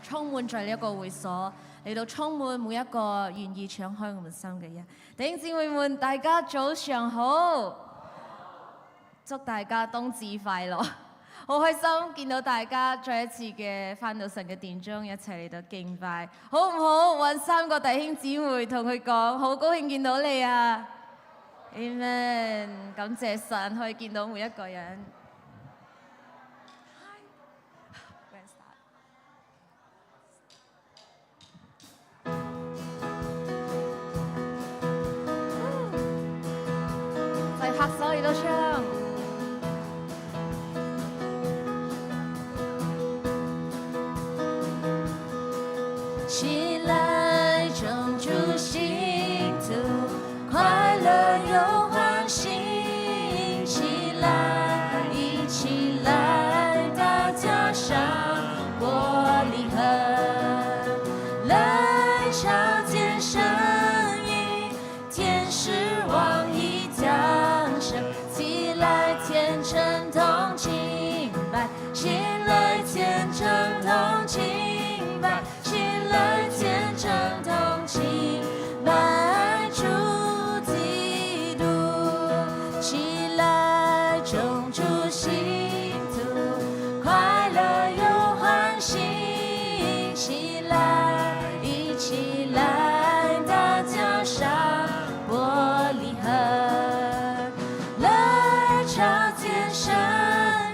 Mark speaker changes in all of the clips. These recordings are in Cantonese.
Speaker 1: 充滿在呢一個會所，嚟到充滿每一個願意敞開我們心嘅人。弟兄姊妹們，大家早上好，祝大家冬至快樂！好開心見到大家再一次嘅返到神嘅殿中，一齊嚟到敬拜，好唔好？揾3個弟兄姊妹同佢講，好高興見到你啊 ！Amen！ 感謝神可以見到每一個人。再拍手嚟到唱。起來，眾主信徒，快樂又歡喜。起來，一起來，大家上玻璃河，來朝見神意，天使王已降生。起來，虔誠同敬拜，起來，虔誠同敬拜。來虔誠同敬拜主基督，起來眾主信徒，快樂又歡喜。起來，一起來，大家上玻璃河，來朝見神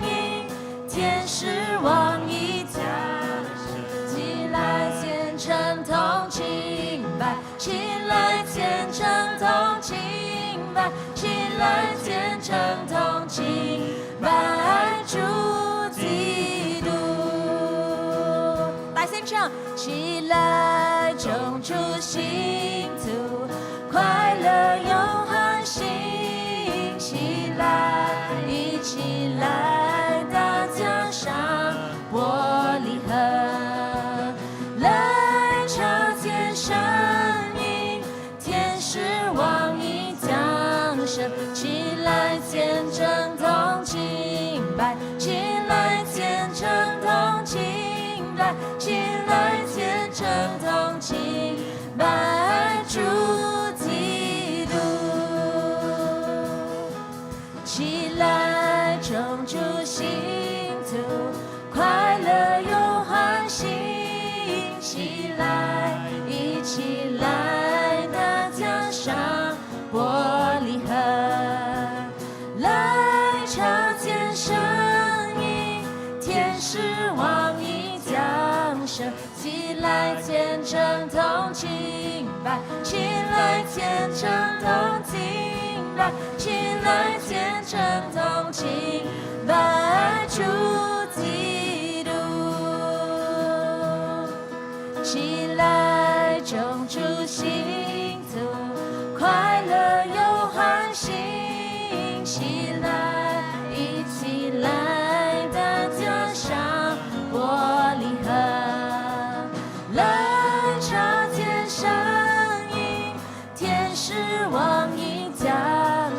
Speaker 1: 意，天使王已降生。虔誠同敬拜，起來虔誠同敬拜，起來虔誠同敬拜主基督。大聲唱，起來眾主信徒，快樂又歡喜。起來，一起來，大家上玻璃河。神意，天使王已降生。起來虔誠同敬拜，起來虔誠同敬拜，起來虔誠同敬拜主基督。起來眾主信徒，快樂又歡喜。起來，一起來，大家上玻璃河，來朝見神意，天使王已降生。起來虔誠同敬拜，起來虔誠同敬拜，起來虔誠同敬拜主基督。起來眾主信徒，快樂又歡喜。起來，一起來，大家上玻璃河，來朝見神意，天使王已降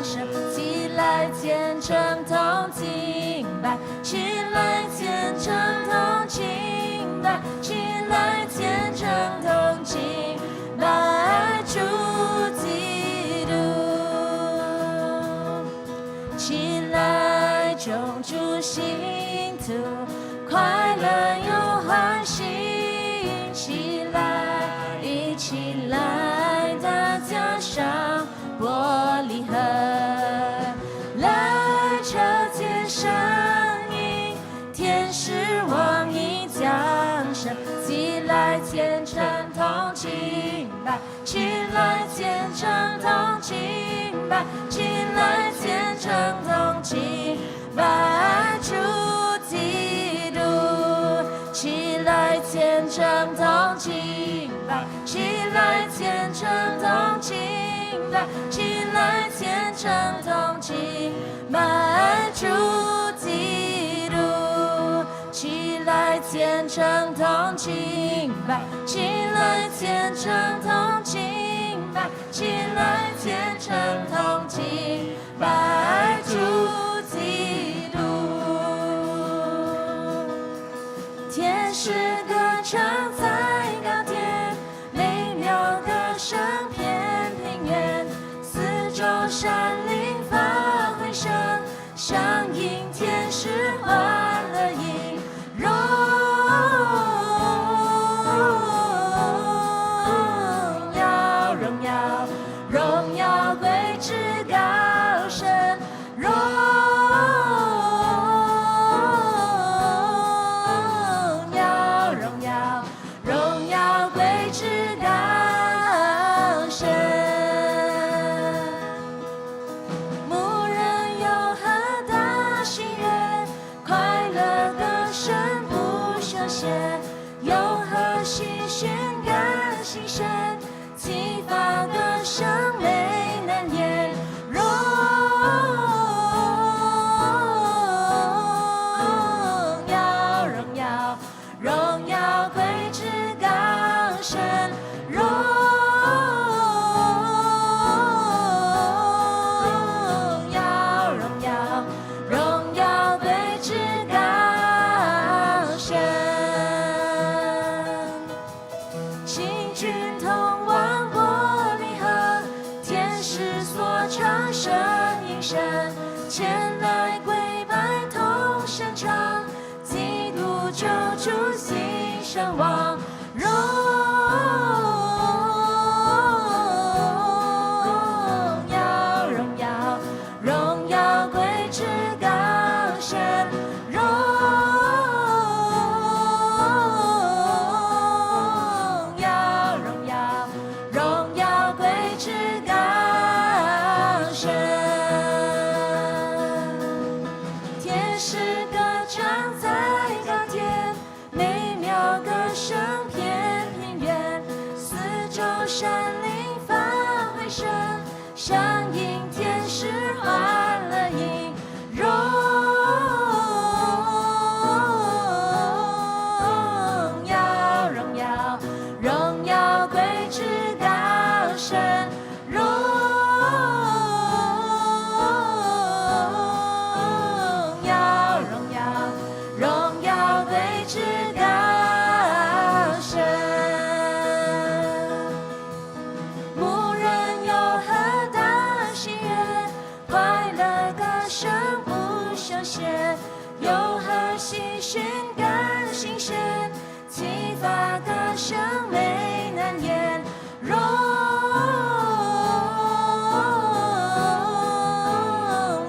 Speaker 1: 生。起來虔誠同敬拜，起來虔誠同敬拜，起來虔誠同敬拜主基督。起來眾主信徒，快樂又歡喜。起來，一起來，大家上玻璃河，來朝見神意，天使王已降生。起來虔誠同敬拜，起來虔誠同敬拜，起來虔誠同敬拜主基督。起來虔誠同敬拜，起來虔誠同敬拜，起來虔誠同敬拜主基督。起來虔誠同敬拜，起來虔誠同敬拜，起來虔誠同敬拜主基督。天使歌唱。唱在高天，美妙歌声遍平原，四周山林发回声，响应天使欢乐音，荣耀荣耀荣耀归至高神，荣耀荣耀荣耀归至高神。牧人有何大喜悦，快乐歌声不休歇，有何喜讯感心神，启发歌声美难言，荣耀荣耀荣耀归至高神，荣耀荣耀荣耀归至高神。行军通往伯利恒，天使所唱声音声，前来跪拜同声唱，基督救主新生王，荣耀荣耀荣耀归至高神，荣耀荣耀荣耀归至高神。天使歌唱在高天，美妙歌声遍平原，四周山林发回声，响应天使欢乐音，荣耀荣耀荣耀归至高神，荣耀荣耀荣耀归至高神。牧人有何大喜悦，快乐歌声不休歇，有何喜讯感心神，启发歌声美难言，荣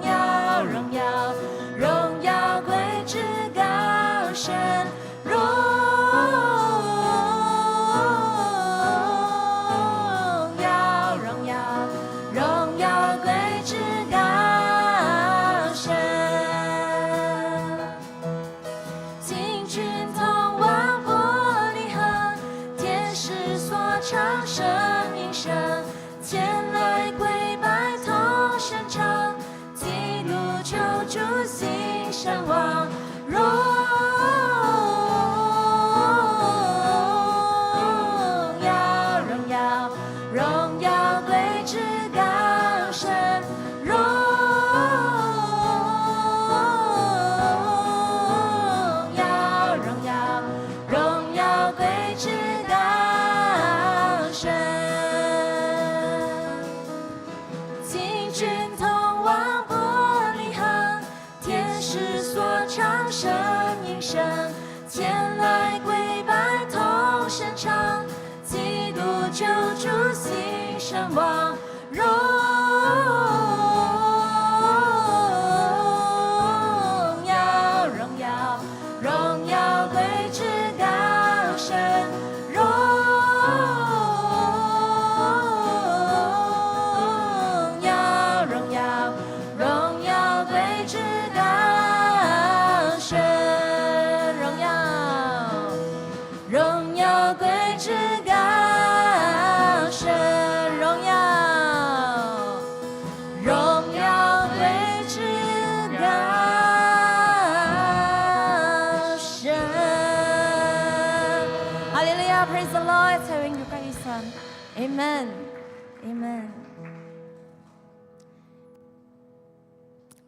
Speaker 1: 耀荣耀荣耀归至高神，荣耀荣耀荣耀归至高神。行军通往伯利恒，天使所唱声音声，前来跪拜同声唱，基督救主新生王，荣耀荣耀荣耀归至高神，荣耀荣耀荣耀归至高神。行军通往伯利恒，天使所唱声音声，前来跪拜同声唱，基督救主新生王，荣耀荣耀荣耀归至高神，荣耀荣耀荣耀归至高神，荣耀荣耀归至高神，荣耀荣耀归至高神。哈利路亞 ，Praise the Lord， 齊榮耀歸於神 ，Amen，Amen。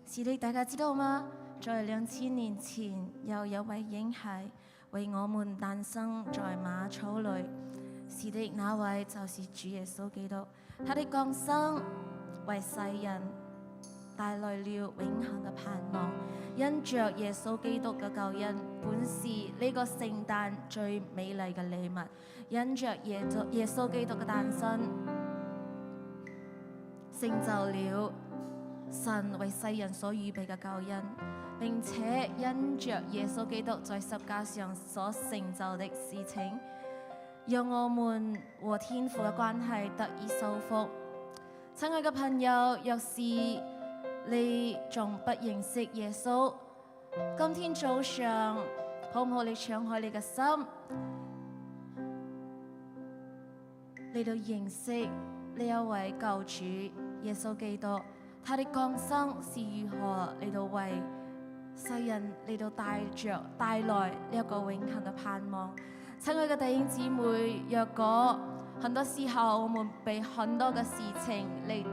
Speaker 1: 是的，大家知道嗎？在2000年前，有一位嬰孩為我們誕生在馬槽裏。是的，那位就是主耶穌基督，他的降生為世人帶來了永恆嘅盼望。因着耶穌基督嘅救恩，本是呢個聖誕最美麗嘅禮物。因着耶穌基督嘅誕生，成就了神為世人所預備嘅救恩，並且因着耶穌基督在十架上所成就的事情，讓我們和天父嘅關係得以修復。親愛嘅朋友，若是你仲不認識耶穌，今天早上好唔好你敞開你嘅心嚟到認識呢一位救主耶穌基督，他的降生是如何嚟到為世人嚟到帶來呢一個永恆嘅盼望。親愛嘅弟兄姊妹，若果很多時候我們被很多嘅事情嚟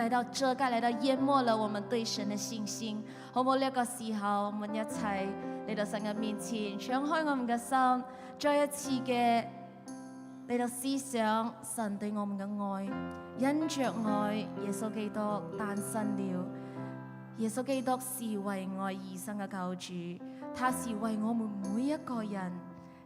Speaker 1: 到遮蓋，嚟到淹沒了我們對神嘅信心，好唔好呢一個時候我們一齊嚟到神嘅面前，敞開我們嘅心，再一次嘅嚟到思想神對我們嘅愛。因着愛，耶穌基督誕生了。耶穌基督是為愛而生嘅救主，他是為我們每一個人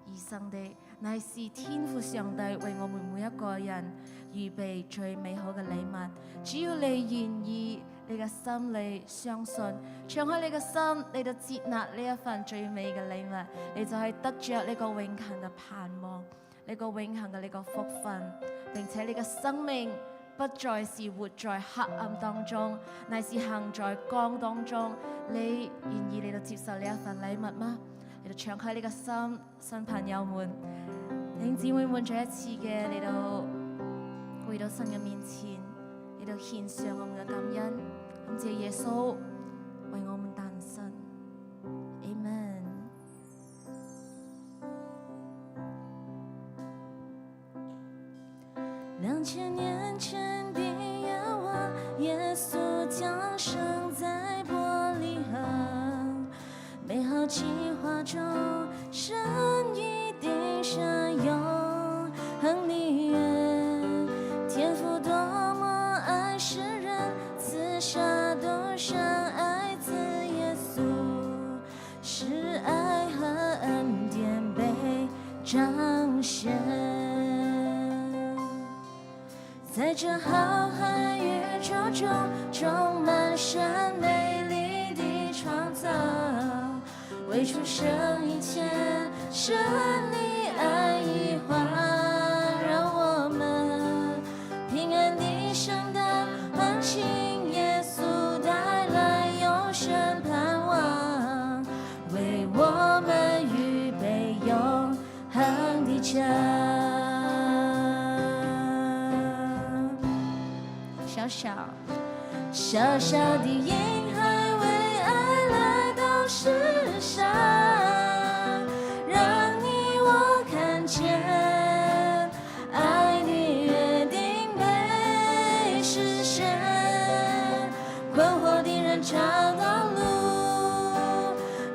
Speaker 1: 而生的，乃是天父上帝為我們每一個人預備最美好嘅禮物。只要你願意，你嘅心裏相信，敞開你嘅心，你就接納呢一份最美嘅禮物，你就係得着呢個永恆嘅盼望，呢個永恆嘅呢個福分，並且你嘅生命不再是活在黑暗當中，乃是行在光當中。你願意嚟到接受呢一份禮物嗎？嚟到敞開你嘅心，新朋友們、弟兄姊妹們，再一次嘅嚟到回到神嘅面前，嚟到獻上我們嘅感恩，感謝耶穌為我們誕生。Amen。2000年前的夜晚，耶穌降生在玻璃河，美好計劃中，神一定想永恆的約。天父多麼愛世人，賜下獨生愛子耶穌，使愛和恩典被彰顯。在這浩瀚宇宙中，充滿神美麗的創造，為出生以前，神的愛已環繞我們，平安的聖誕歡慶，耶穌帶來永生盼望，為我們預備永恆的家。小小的嬰孩為愛來到世上，讓你我看見愛的約定被實現，困惑的人找到路，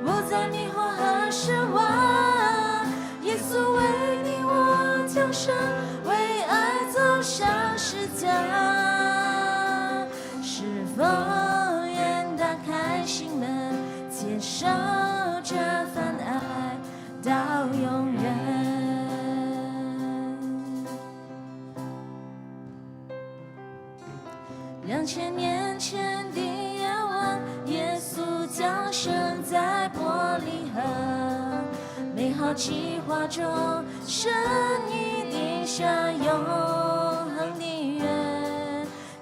Speaker 1: 不再迷惑和失望。耶穌為你我降生，為愛走上十架。是否願打開心門，接受這份愛到永遠？2000年前的夜晚，耶穌降生在玻璃河，美好計劃中，神一定想永恆的約。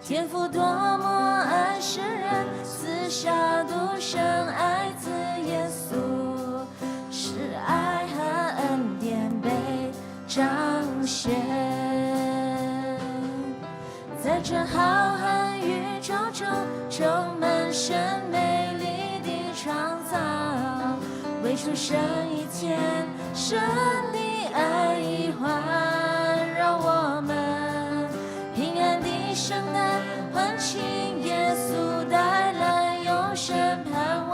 Speaker 1: 天父多麼愛世人，賜下獨生愛子耶穌，使愛和恩典被彰顯。在這浩瀚宇宙中，充滿神美麗的創造，未出生以前，神的愛已環繞我們，平安的聖誕歡慶，耶穌帶來永生盼望，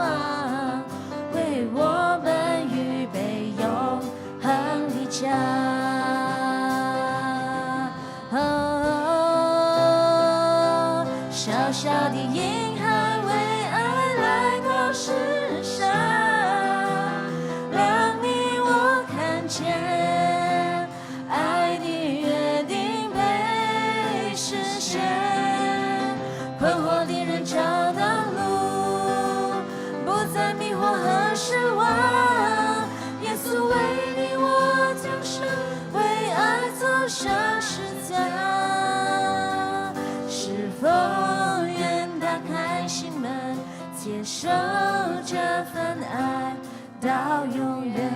Speaker 1: 為我們預備小小的婴孩为爱来到世上，让你我看见爱的约定被实现，困惑的人找到路，不再迷惑和失望。耶稣为你我降生，为爱走上十字架，是否愿打开心门，接受这份爱到永遠。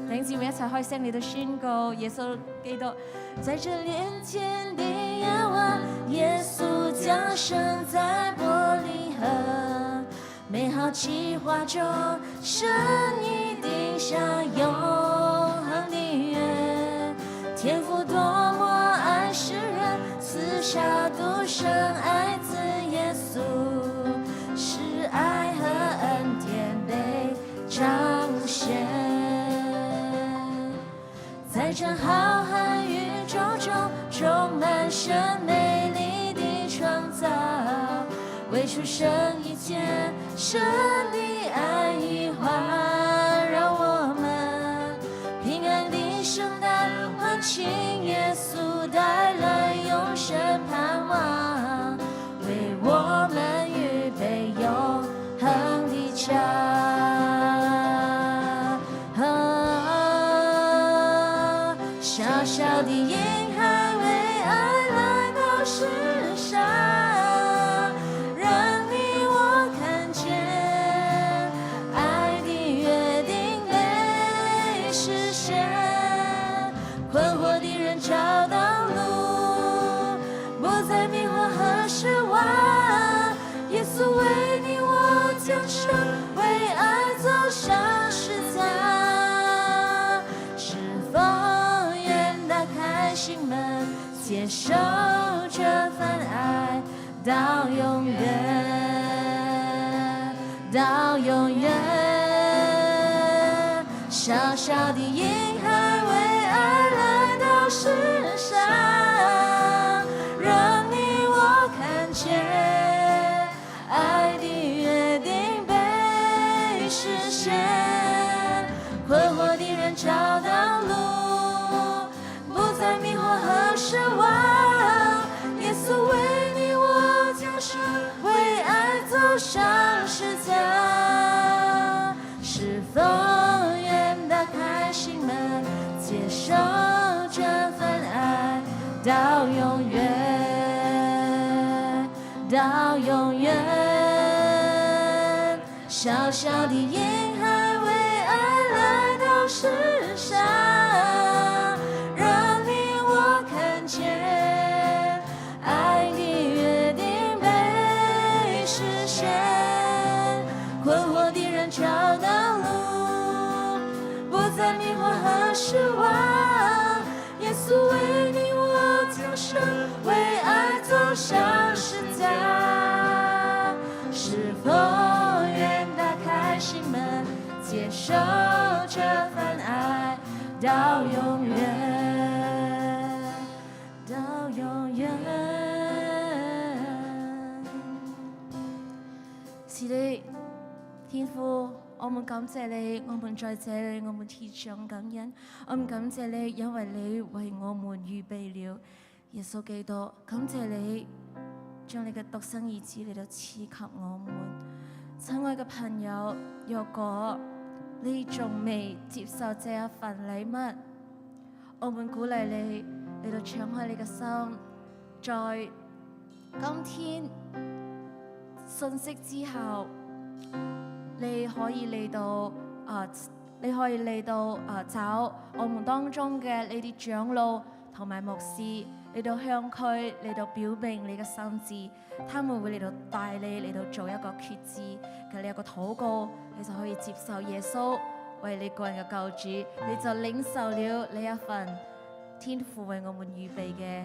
Speaker 1: 弟兄姊妹一齊開聲嚟到宣告耶穌基督在這連天的夜晚，耶穌降生在伯利恆，美好計劃中神一定下永恆的約，天父多麼愛世人，賜下獨生愛子耶穌，使愛和恩典被彰顯，在這浩瀚宇宙中充滿神美麗的創造，為出生以前神的愛已環繞我們，平安的聖誕歡慶耶穌帶來永生盼望，為我們預備永恆的家。小小的嬰孩為愛來到世上，讓你我看見愛的約定被實現，困惑的人找到路，不再迷惑和失望。耶穌為你我降生，為愛走上十字架，是否心門，接受這份愛到永遠，到永遠。小小的嬰孩為愛來到世上，讓你我看見愛的約定被實現，困惑的人找到路，迷惑和失望。耶穌為你我降生，為愛走上十字架，是否願打開心門，接受這份愛到永遠，到永遠。小小的嬰孩為愛來到世上，愛的約定被實現，困惑的人找到路，不再迷惑和失望。耶穌為你我降生，為愛走上十字架，是否願打開心門，接受這份愛到永遠，到永遠。是的，天父，我們感謝你，我們在這裏，我們獻上感恩。我們感謝你，因為你為我們預備了耶穌基督。感謝你將你嘅獨生兒子嚟到賜給我們。親愛嘅朋友，若果你仲未接受這一份禮物，我們鼓勵你嚟到敞開你嘅心，在今天信息之後，你可以嚟到找我們當中嘅你啲長老同埋牧師嚟到向佢嚟到表明你嘅心志，他們會嚟到帶你嚟到做一個決志嘅呢一個禱告，你就可以接受耶穌為你個人嘅救主，你就領受了呢一份天父為我們預備嘅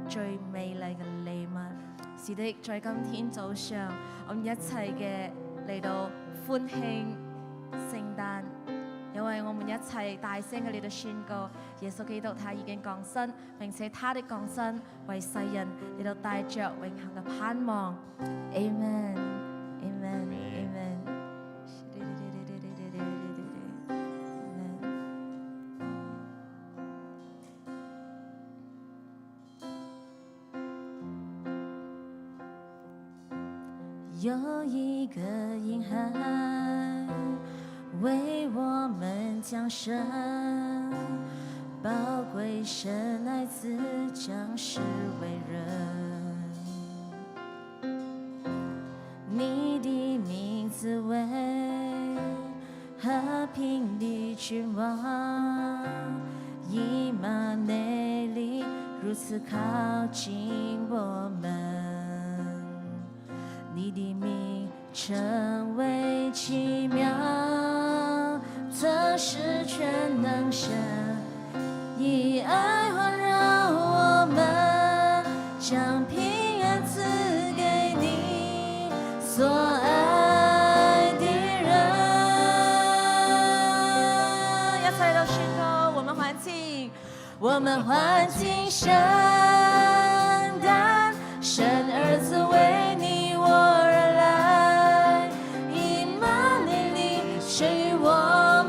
Speaker 1: 最美麗嘅禮物。是的，在今天早上，我們一齊嘅嚟到歡慶聖誕，因為係我們一齊大聲嘅嚟到宣告，耶穌基督他已經降生，並且他的降生為世人嚟到帶着永恆嘅盼望。Amen, Amen, Amen。有一個嬰孩為我們降生，寶貴神愛子降世為人，你的名字為和平的君王，以馬內利如此靠近我們，你的名成為奇妙，測試全能神，以愛環繞我們，將平安賜給你所愛的人。一齊都宣告，我們歡慶，我們歡慶聖誕，神兒子為你我而來，以馬內利神與我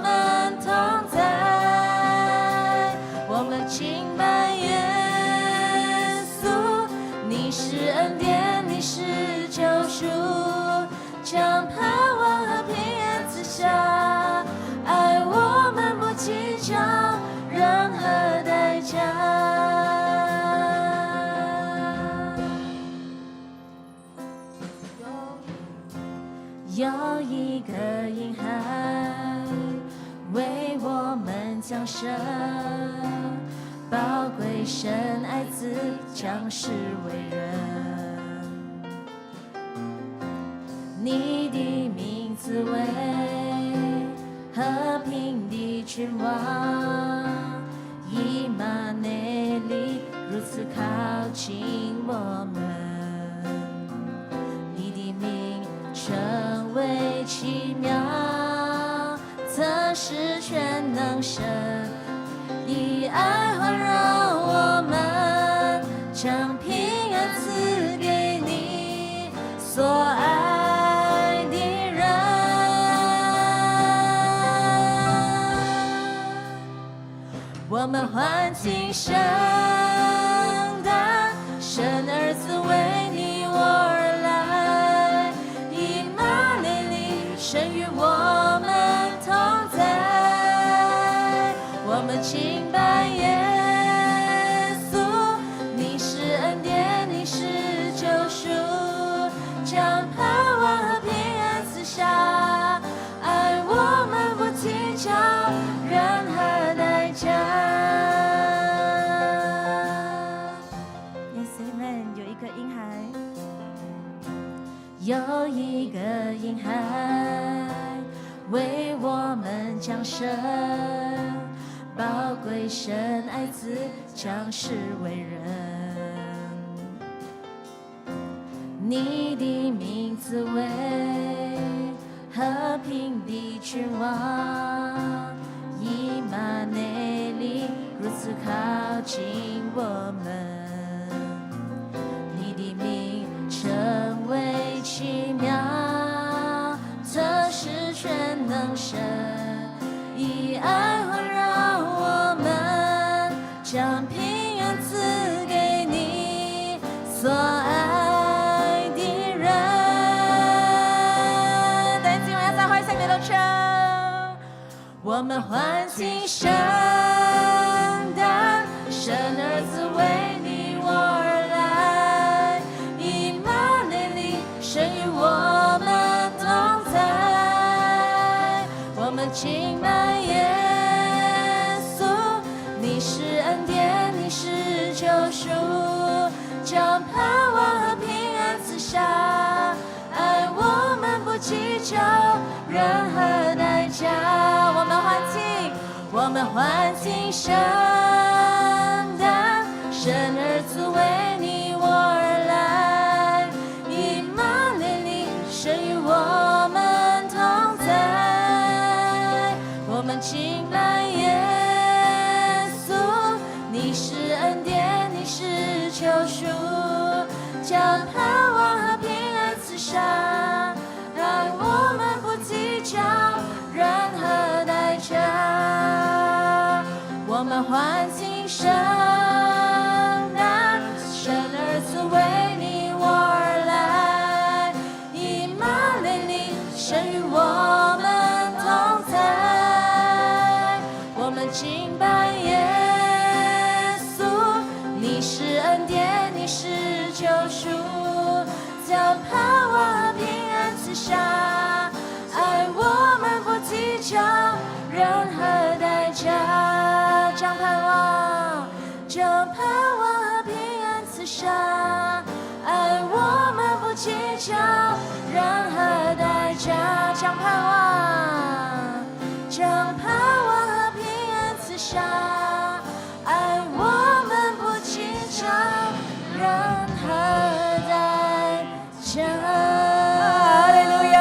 Speaker 1: 們同在，我們敬拜耶穌，你是恩典，你是救贖，將盼望和平安賜下，愛我們不計較任何代價。有一個嬰孩為我們降生，寶貴神愛子降世為人，你的名字為和平的君王，以馬內利如此靠近我們，你的名成為奇妙，測試全能神，以愛環繞我們，將平安賜給你所愛的人。我們歡慶聖誕，神兒子為你我而來，以馬內利神與我們同在，我們敬拜耶穌，你是恩典，你是救贖，將盼望和平安賜下，愛我們不計較任何代價。有一個嬰孩為我們降生，寶貴神愛子降世為人，你的名字為和平的君王，以馬內利如此靠近我們，你的名成為奇妙，測試全能神，以愛環繞我們，將平安賜給你所愛的人。弟兄姊妹，一齊開聲嚟到唱，我們歡慶聖誕，神兒子為你我而來，以馬內利神與我們同在，我們敬拜耶穌，你是恩典，你是救贖，將盼望和平安賜下，愛我們不計較任何代價。我們歡慶，我們歡慶聖誕，神兒子為你我而來，以馬內利神與我們同在，我們敬拜耶稣，你是恩典，你是救赎，将盼望和平安赐上，爱我们不计较任何代价，我们欢庆圣诞，神儿子为你我而来，以马内利，神与我们同在，我们敬拜耶稣，你是恩典，你是救赎，将盼望和平安赐下，爱我们不计较任何代价，将盼望和平安赐下，爱我们不计较任何代价，将盼望和平安赐下，爱我们不计较任何代价。
Speaker 2: 哈利路亞，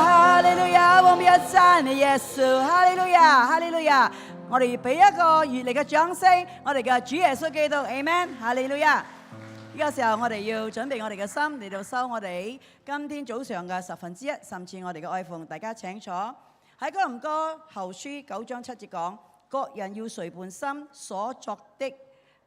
Speaker 2: 哈利路亞，我們要讚美耶穌，哈利路亞，哈利路亞。我哋俾一個熱烈嘅掌聲，我哋嘅主耶穌基督 ，Amen， 哈利路亞。呢個時候我哋要準備我哋嘅心嚟到收我哋今天早上嘅1/10，甚至我哋嘅愛奉。大家請坐。喺哥林多後書9章7節講：各人要隨伴心所作的，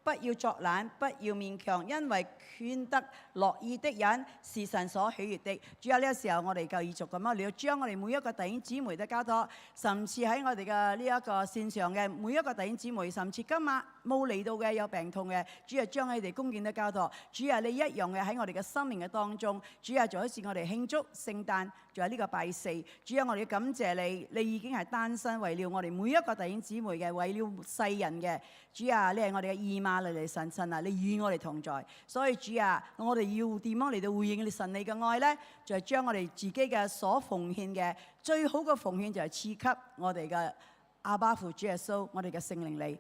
Speaker 2: 不要作懶，不要勉強，因為勸得樂意的人是神所喜悅的。主要呢個時候我哋繼續咁樣，你要將我哋每一個弟兄姊妹都交託，甚至喺我哋嘅呢一個線上嘅每一個弟兄姊妹，甚至今日冇嚟到嘅有病痛嘅，主啊將你哋恭敬都交託。主啊你一樣嘅喺我哋嘅生命嘅當中，主啊就好似我哋慶祝聖誕，仲有呢個拜四。主啊我哋要感謝你，你已經係單身為了我哋每一個弟兄姊妹嘅，為了世人嘅。主啊你係我哋嘅以馬內利神啊，你與我哋同在。所以主啊，我哋要點樣嚟到回應你神你嘅愛呢？就係將我哋自己嘅所奉獻嘅最好嘅奉獻，就係賜給我哋嘅阿爸父主耶穌，我哋嘅聖靈嚟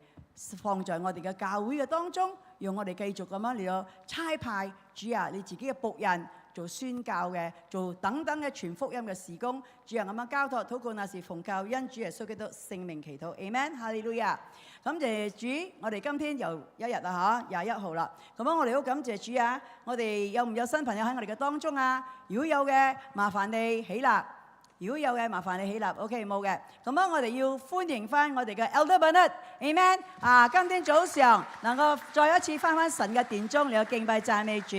Speaker 2: 放在我哋嘅教會嘅當中，讓我哋繼續咁樣嚟到差派主啊，你自己嘅僕人做宣教嘅，做等等嘅傳福音嘅事工。主啊咁樣交託禱告，那是奉靠因主耶穌基督聖名祈禱 ，Amen， 哈利路亞。感謝主，我哋今天又一日啦嚇，21號啦。咁樣我哋好感謝主啊！我哋有唔有新朋友喺我哋嘅當中啊？如果有嘅，麻煩你起立。如果有嘅，麻煩你起立。OK， 冇嘅。咁樣我哋要歡迎翻我哋嘅 Elder Bernard，Amen。今天早上能夠再一次翻神嘅殿中，嚟到敬拜讚美主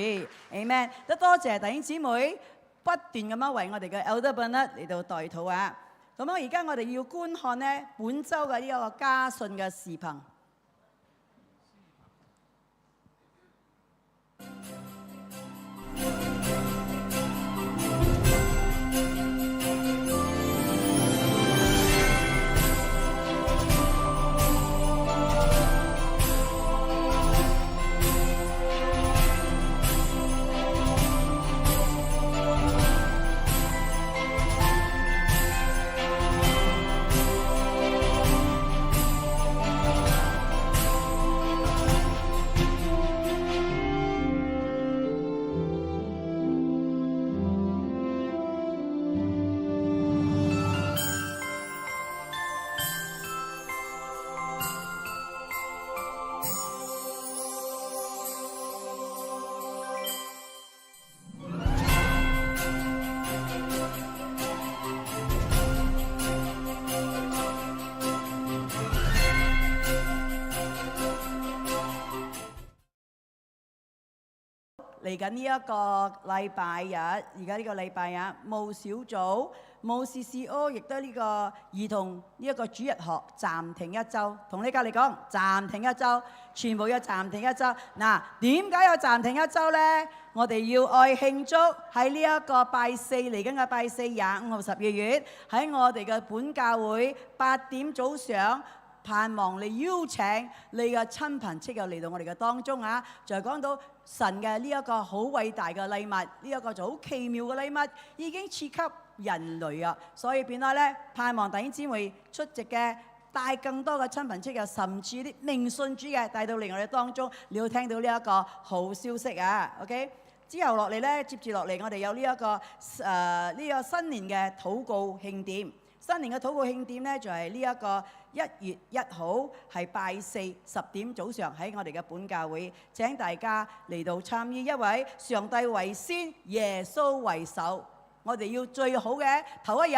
Speaker 2: ，Amen。都多謝弟兄姊妹不斷咁樣為我哋嘅 Elder Bernard 嚟到代禱啊！咁樣而家我哋要觀看呢本週嘅呢一個家信嘅視頻。嚟緊呢一個禮拜日，而家呢個禮拜日務小組、務 CCO， 亦都呢個兒童呢一個主日學暫停一周。同你隔離講暫停一周，全部要暫停一周。嗱，點解要暫停一周呢？我哋要愛慶祝喺呢一個拜四嚟緊嘅拜四25號12月喺我哋嘅本教會8點早上。盼望你邀請你嘅親朋戚友嚟到我哋嘅當中啊！就係講到神嘅呢一個好偉大嘅禮物，呢一個就好奇妙嘅禮物，已經賜給人類啊！所以變咗咧，盼望弟兄姊妹出席嘅，帶更多嘅親朋戚友，甚至啲未信主嘅帶到嚟我哋當中，你要聽到呢一個好消息啊 ！OK， 之後落嚟咧，接住落嚟我哋有呢一個呢個新年嘅禱告慶典。新年嘅禱告慶典呢，就係呢一個1月1號係拜4 10點早上喺我哋嘅本教會，請大家嚟到參與，一位上帝為先，耶穌為首，我哋要最好嘅頭一日、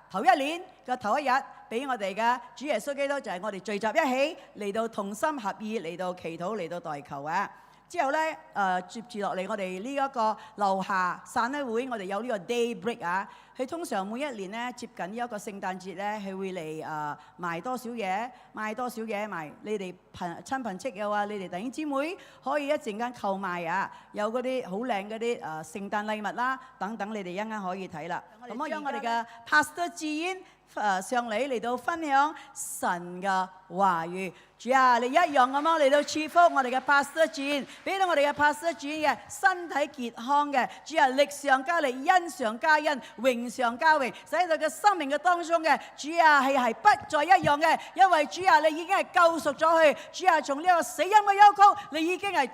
Speaker 2: 頭一年嘅頭一日，俾我哋嘅主耶穌基督，就係我哋聚集一起嚟到同心合意嚟到祈禱嚟到代求啊！之後咧，接住落嚟，我哋呢一個樓下散會會，我哋有呢個 day break 啊。佢通常每一年咧接近呢一個聖誕節咧，佢會嚟賣多少嘢，賣多少嘢賣。你哋親朋戚友啊，你哋弟兄姊妹可以一陣間購買啊，有嗰啲好靚嗰啲聖誕禮物啦，等等，你哋一陣間可以睇啦。咁我將我哋嘅 Pastor 志遠上嚟到分享神嘅話語。主啊，你一樣咁樣嚟到賜福我哋嘅 Pastor 志遠，俾到我哋嘅 Pastor 志遠嘅身體健康嘅。主啊，力上加力，恩上加恩，榮上加榮，使到佢生命嘅當中嘅主啊係不再一樣嘅，因為主啊你已經係救贖咗佢。主啊，從呢個死蔭嘅幽谷，你已經係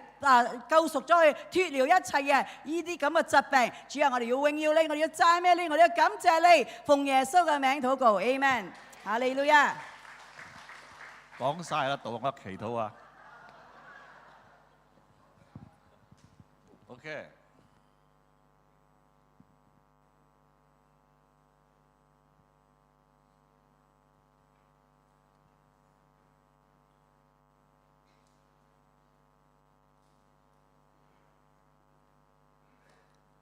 Speaker 2: 救贖咗佢，脫了一切嘅呢啲咁嘅疾病。主啊，我哋要榮耀你，我哋要讚美你，我哋要感謝你，奉耶穌嘅名禱告 ，Amen。哈利路亞。
Speaker 3: 講晒啦，到我祈禱啊。OK。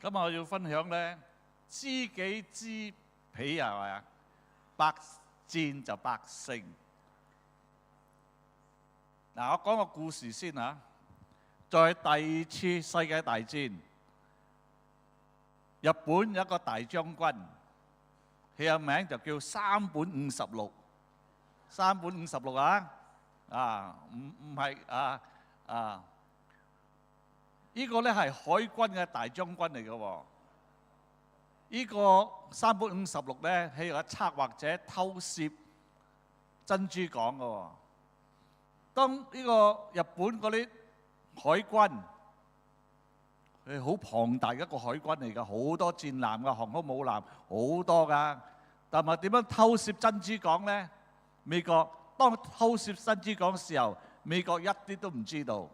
Speaker 3: 今日我要分享咧，知己知彼係咪啊？百戰就百勝。嗱，我講個故事先嚇。在第二次世界大戰，日本有一個大將軍，佢嘅名就叫山本五十六。山本五十六啊，唔係啊。呢個咧係海軍嘅大將軍嚟嘅喎。呢個山本五十六咧係個策劃者偷攝珍珠港嘅喎。當呢個日本嗰啲海軍係好龐大嘅一個海軍嚟㗎，好多戰艦嘅，航空母艦好多㗎。但係點樣偷攝珍珠港咧？美國當偷攝珍珠港嘅時候，美國一啲都唔知道。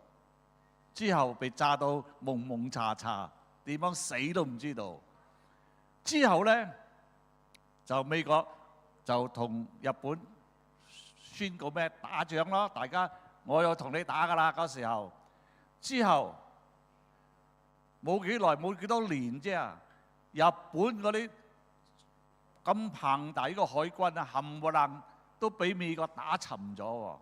Speaker 3: 之後被炸到蒙蒙查查，點樣死都唔知道。之後咧，就美國就同日本宣告咩打仗咯，大家我又同你打㗎啦嗰時候。之後冇幾耐，冇幾多年啫，日本嗰啲咁龐大個海軍啊，冚唪唥都俾美國打沉咗喎。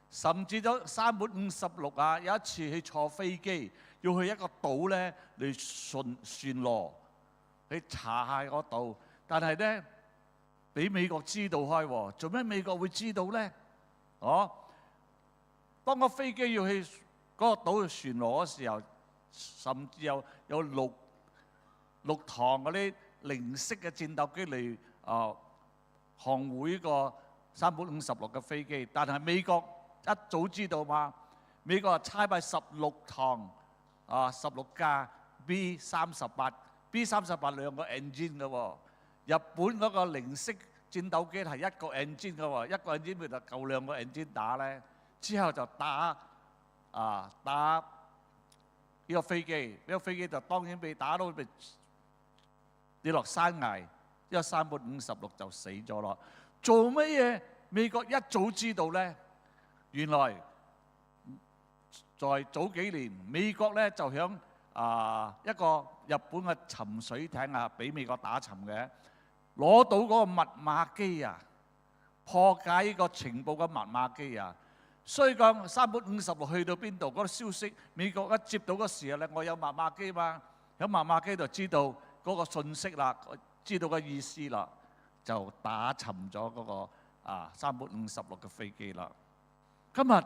Speaker 3: 甚至咗山本五十六啊，有一次去坐飛機，要去一個島咧嚟巡邏，去查下個島。但係咧，俾美國知道開喎，做咩美國會知道咧？當個飛機要去嗰個島去巡邏嘅時候，甚至有6趟嗰啲零式嘅戰鬥機嚟航護呢個山本五十六嘅飛機，但係美國一早知道嘛，美國差派16趟16架 B38 兩個 engine 嘅喎。日本嗰個零式戰鬥機係一個 engine 嘅喎，一個 engine 咪就夠兩個 engine 打咧。之後就打呢個飛機，呢個飛機就當然被打到被跌落山崖，呢個山本五十六就死咗咯。做乜嘢？美國一早知道咧？原來在早幾年，美國咧就響一個日本嘅沉水艇啊，俾美國打沉嘅，攞到嗰個密碼機啊，破解呢個情報嘅密碼機啊。所以講山本五十六去到邊度，嗰個消息美國一接到嗰時候咧，我有密碼機嘛，喺密碼機就知道嗰個信息啦，知道個意思啦，就打沉咗嗰個山本五十六嘅飛機啦。今日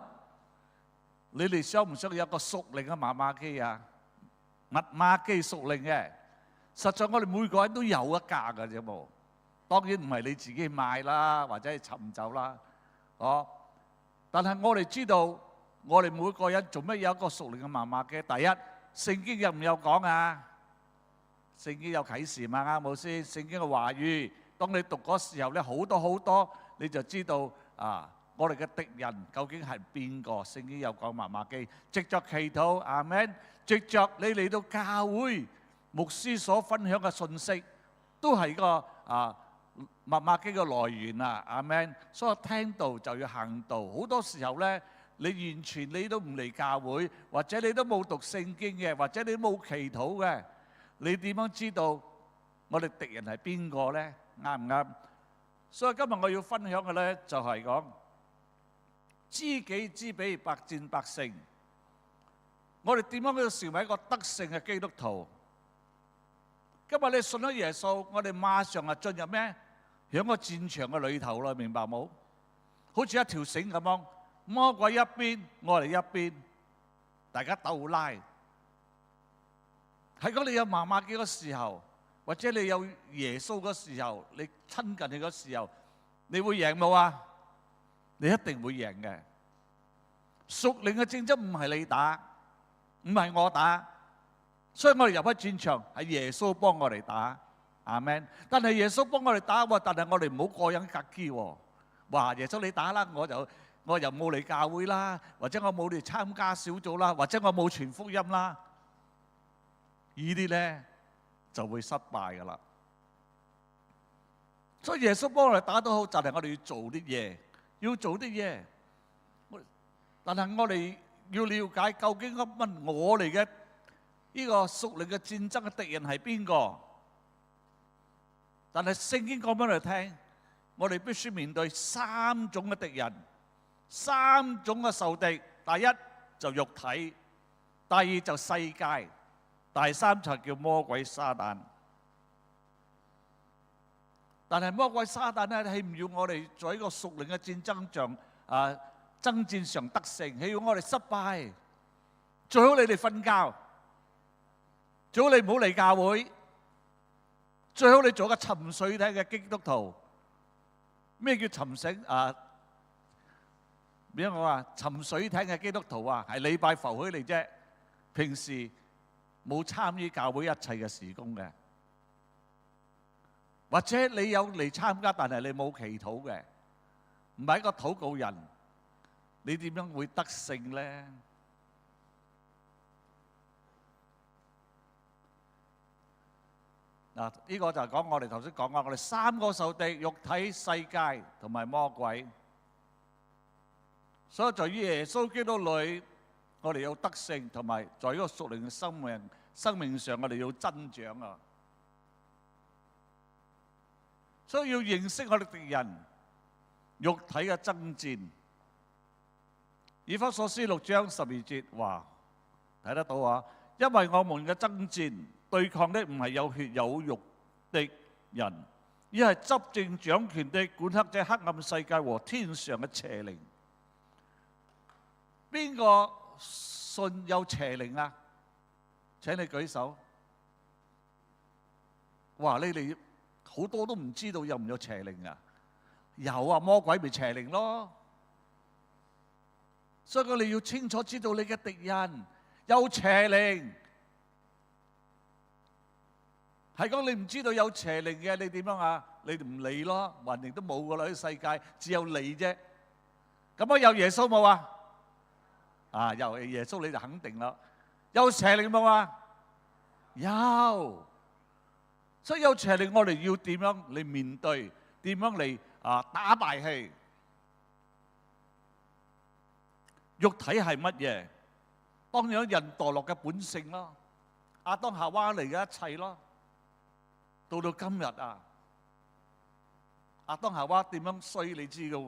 Speaker 3: 你哋想唔想有個屬靈嘅密碼機啊？密碼機屬靈嘅，實在我哋每個人都有一架嘅啫噃。當然唔係你自己買啦，或者係尋找啦，但係我哋知道，我哋每個人做乜有一個屬靈嘅密碼機？第一，聖經有唔有講啊？聖經有啟示嘛？啱冇先？聖經嘅話語當你讀嗰時候咧，好多你就知道我哋嘅敵人究竟係邊個？聖經有講馬馬基，藉着祈禱，阿們，藉着你嚟到教會，牧師所分享嘅信息，都係個馬馬基嘅來源啊，阿們。所以聽道就要行道，好多時候咧，你完全你都唔嚟教會，或者你都冇讀聖經嘅，或者你都冇祈禱嘅，你點樣知道我哋敵人係邊個咧？啱唔啱？所以今日我要分享嘅咧，就係講知己知彼，百戰百勝。我哋點樣去成為一個得勝嘅基督徒？今日你信咗耶穌，我哋馬上就進入咩？喺個戰場嘅裏頭啦，明白冇？好似一條繩咁樣，魔鬼一邊，我哋一邊，大家鬥拉。喺嗰你有媽媽嘅嗰時候，或者你有耶穌嗰時候，你親近佢嗰時候，你會贏冇啊？你一定會贏嘅。屬靈嘅戰爭唔係你打，唔係我打，所以我哋入去戰場係耶穌幫我哋打，阿們。但係耶穌幫我哋打喎，但係我哋唔好過癮格機喎。話耶穌你打啦，我又冇嚟教會啦，或者我冇嚟參加小組啦，或者我冇傳福音啦，呢啲咧就會失敗噶啦。所以耶穌幫我哋打都好，就係我哋要做啲嘢，要做啲嘢。但係我哋要了解究竟問我哋嘅呢個屬靈嘅戰爭嘅敵人係邊個？但係聖經講俾我哋聽，我哋必須面對三種嘅敵人，三種嘅仇敵。第一就肉體，第二就世界，第三就叫魔鬼撒旦。但係魔鬼撒旦咧係唔要我哋在呢個屬靈嘅戰爭上爭戰上得勝，係要我哋失敗。最好你哋瞓覺，最好你唔好嚟教會，最好你做個沉水艇嘅基督徒。咩叫沉醒啊？點解我話沉水艇嘅基督徒啊？係禮拜浮起嚟啫，平時冇參與教會一切嘅事工嘅，或者你有嚟參加，但係你冇祈禱嘅，唔係一個禱告人。你點樣會得勝咧？嗱，呢個就係講我哋頭先講嘅，我哋三個仇敵：肉體、世界同埋魔鬼。所以在於耶穌基督裏，我哋要得勝，同埋在呢個屬靈嘅生命上，我哋要增長啊！所以要認識我哋敵人，肉體嘅爭戰。以弗所書6章12節話睇得到啊，因為我們嘅爭戰對抗的唔係有血有肉的人，而係執政掌權的管轄這黑暗世界和天上嘅邪靈。邊個信有邪靈啊？請你舉手。哇！你哋好多都唔知道有唔有邪靈啊？有啊，魔鬼咪邪靈咯。所以我哋要清楚知道你嘅敵人有邪靈。係講你唔知道有邪靈嘅，你點樣啊？你唔理咯，橫掂都冇噶啦，啲世界只有你啫。咁有耶穌冇啊？有耶穌你就肯定啦。有邪靈冇啊？有。所以有邪靈，我哋要點樣嚟面對？點樣嚟打敗佢？肉體係乜嘢？當然人墮落嘅本性咯，亞當夏娃嚟嘅一切咯。到今日亞當夏娃點樣衰？你知道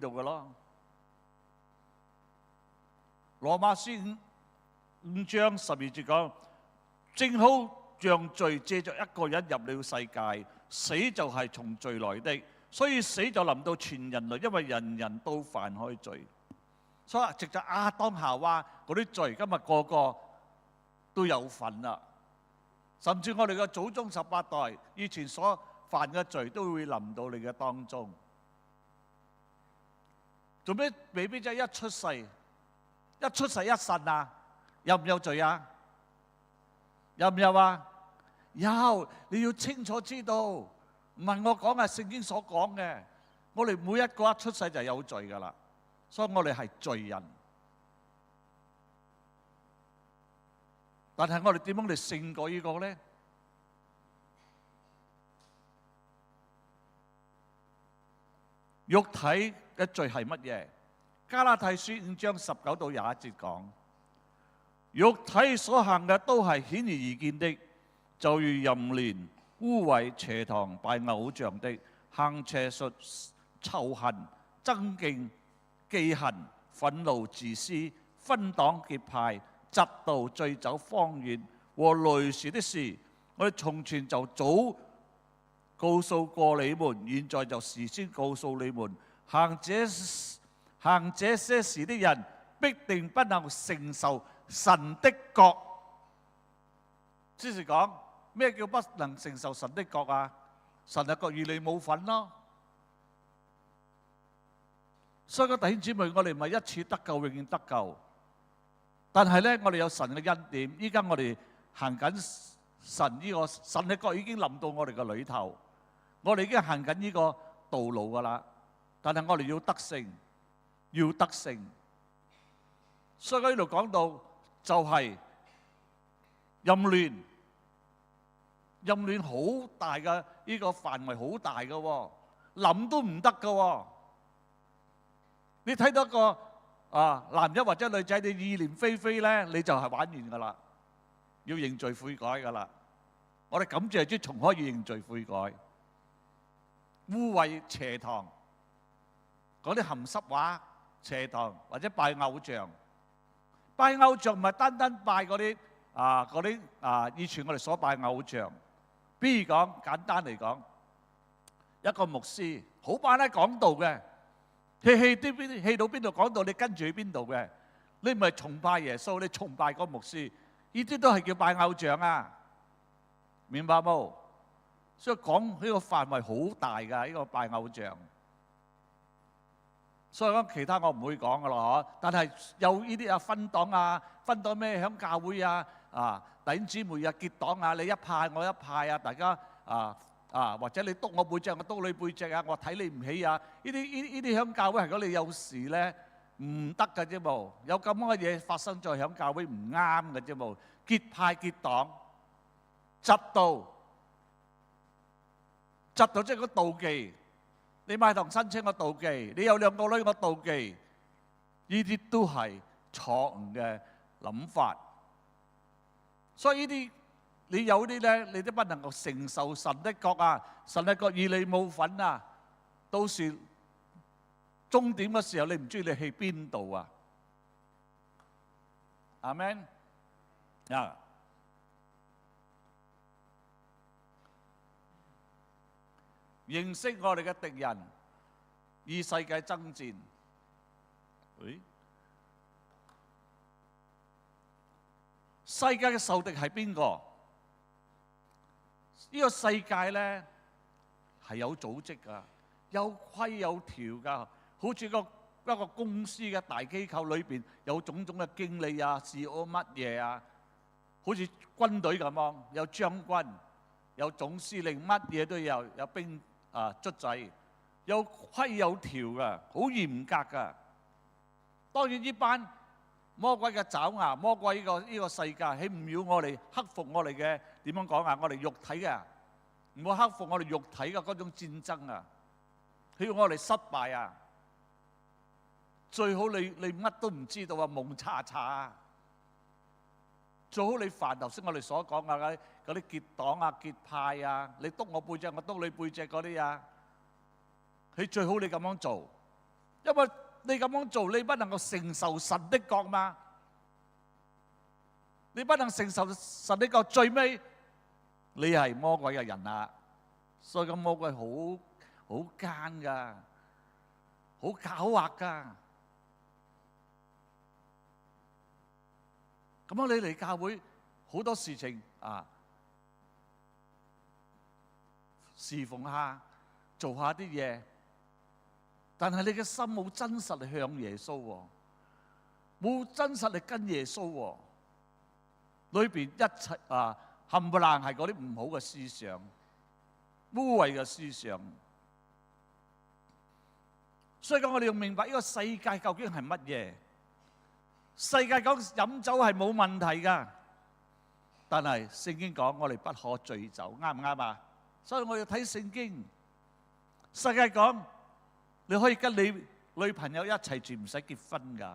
Speaker 3: 嘅咯。羅馬書5章12節講，正好像罪借着一個人入了世界，死就係從罪來的，所以死就臨到全人類，因為人人都犯開罪。所以藉着亞當夏娃嗰啲罪，今日個個都有份啦。甚至我哋嘅祖宗18代以前所犯嘅罪，都會臨到你嘅當中。做咩 BB 仔一出世一呻啊？有唔有罪啊？有唔有啊？有。你要清楚知道，唔係我講，係聖經所講嘅。我哋每一個一出世就有罪㗎啦，所以我哋係罪人。但係我哋點樣嚟勝過呢個呢？肉體嘅罪係乜嘢？加拉太書5章19到21節講，肉體所行嘅都係顯而易見的，就如淫亂、污穢、邪蕩、拜偶像的、行邪術、仇恨、爭競、忌恨、憤怒、自私、分黨結派、嫉妒、醉酒、荒宴和類似的事。我哋從前就早告訴過你們，現在就事先告訴你們，行這些事的人，必定不能承受神的國。即是講咩叫不能承受神的國啊？神嘅國與你冇份咯。所以個弟兄姊妹，我哋唔係一次得救，永遠得救。但係咧，我哋有神嘅恩典。依家我哋行緊神呢個神嘅國已經臨到我哋嘅裏頭，我哋已經行緊呢個道路噶啦。但係我哋要得勝，要得勝。所以喺呢度講到就係淫亂，淫亂好大嘅，呢個範圍好大嘅喎，諗都唔得嘅喎。你睇到一個男人或者女仔，你意念非非咧，你就係玩完噶啦，要認罪悔改噶啦。我哋感謝主，從可以認罪悔改。污穢邪蕩，講啲鹹濕話，邪蕩或者拜偶像。拜偶像唔係單單拜嗰啲以前我哋所拜偶像。比如講，簡單嚟講，一個牧師好扮得講道嘅。氣到邊度講到你跟住去邊度嘅，你唔係崇拜耶穌，你崇拜個牧師，呢啲都係叫拜偶像啊，明白冇？所以講呢個範圍好大㗎，呢個拜偶像。所以講其他我唔會講㗎啦，但係有呢啲分黨分黨咩響教會弟兄姊妹結黨你一派我一派大家或者你督我背脊，我督你背脊我睇你唔起呢啲響教會，如果你有事咧唔得嘅啫噃，有咁嘅嘢發生在響教會唔啱嘅啫噃，結派結黨，嫉妒即係個妒忌，你買堂新車我妒忌，你有兩個女我妒忌，呢啲都係錯誤嘅諗法，所以呢啲。你有啲咧，你都不能夠承受神的國神的國與你冇份到時終點嘅時候，你唔知你去邊度阿們認識我哋嘅敵人，與世界爭戰。世界嘅仇敵係邊個？呢個世界咧係有組織㗎，有規有條㗎，好似一個公司嘅大機構裏邊有種種嘅經理CEO乜嘢好似軍隊咁樣，有將軍、有總司令，乜嘢都有，有兵卒仔，有規有條㗎，好嚴格㗎。當然呢班魔鬼嘅爪牙，魔鬼呢個世界，佢唔要我哋克服我哋嘅點樣講我哋肉體嘅，唔好克服我哋肉體嘅嗰種戰爭佢要我哋失敗最好你乜都唔知道蒙查查最好你煩頭先我哋所講嗰啲結黨結派你督我背脊，我督你背脊嗰啲佢最好你咁樣做，因為你咁樣做，你不能夠承受神的國嘛？你不能承受神的國，最尾你係魔鬼嘅人所以咁魔鬼好奸㗎，好狡猾㗎。咁樣你嚟教會好多事情侍奉下，做下啲嘢。但係你嘅心冇真實地向耶穌冇真實地跟耶穌裏邊一切冚唪唥係嗰啲唔好嘅思想，污穢嘅思想。所以講我哋要明白呢個世界究竟係乜嘢？世界講飲酒係冇問題㗎，但係聖經講我哋不可醉酒，啱唔啱啊？所以我要睇聖經。世界講你可以跟你女朋友一齊住，唔使結婚㗎。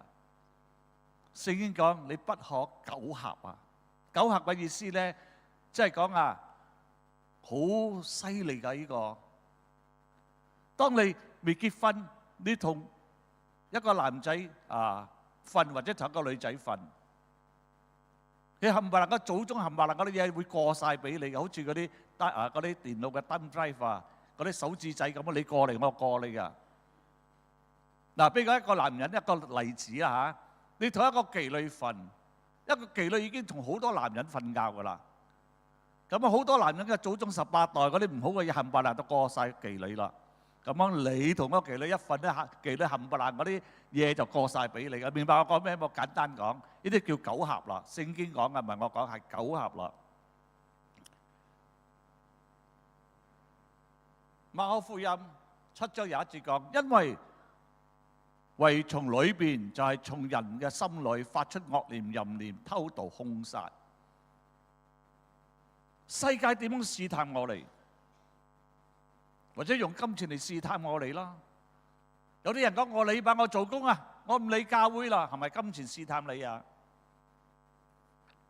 Speaker 3: 聖經講你不可苟合啊！苟合嘅意思咧，即係講啊，好犀利㗎呢個。當你未結婚，你同一個男仔瞓，或者同一個女仔瞓，你冚唪唥個祖宗冚唪唥嗰啲嘢會過曬俾你，好似嗰啲電腦嘅 thumb drive 啊，嗰啲手指仔咁啊，你過嚟我過你㗎。嗱，俾一個男人一個例子啊嚇，你同一個妓女瞓，一個妓女已經同好多男人瞓覺㗎啦。咁啊，好多男人嘅祖宗18代嗰啲唔好嘅嘢冚唪唥都過曬妓女啦。咁樣你同嗰個妓女一瞓咧，妓女冚唪唥嗰啲嘢就過曬俾你嘅，明白我講咩？我簡單講，呢啲叫苟合啦。聖經講嘅唔係我講，係苟合啦。馬可福音7章有一節講，因為為從裏邊就係從人嘅心裏發出惡念、淫念、偷盜、兇殺。世界點樣試探我哋？或者用金錢嚟試探我哋啦。有啲人講我禮拜我做工啊，我唔理教會啦，係咪金錢試探你啊？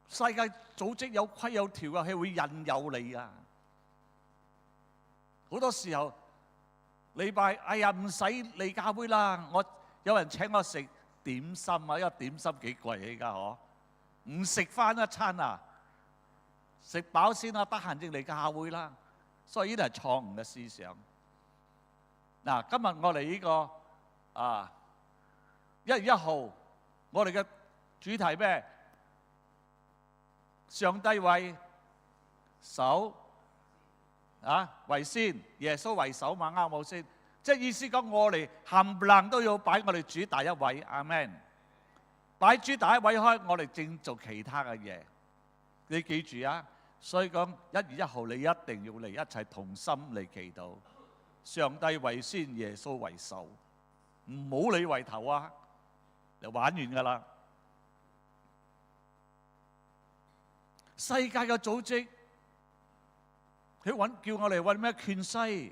Speaker 3: 世界組織有規有條嘅，係會引誘你啊。好多時候禮拜，哎呀唔使嚟教會啦，有人請我食點心啊，因為點心幾貴而家嗬，唔食翻一餐啊，食飽先啦，得閒先嚟教會啦。所以呢啲係錯誤嘅思想。嗱，今日我哋呢個1月1號，我哋嘅主題咩？上帝為首為先，耶穌為首嘛，啱冇先？即係意思講，我哋冚唪唥都要擺我哋主第一位，阿們。擺主第一位開，我哋正做其他嘅嘢。你記住啊！所以講1月1號，你一定要嚟一齊同心嚟祈禱。上帝為先，耶穌為首，唔好你為頭啊！就玩完㗎啦。世界嘅組織，佢叫我哋揾咩權勢、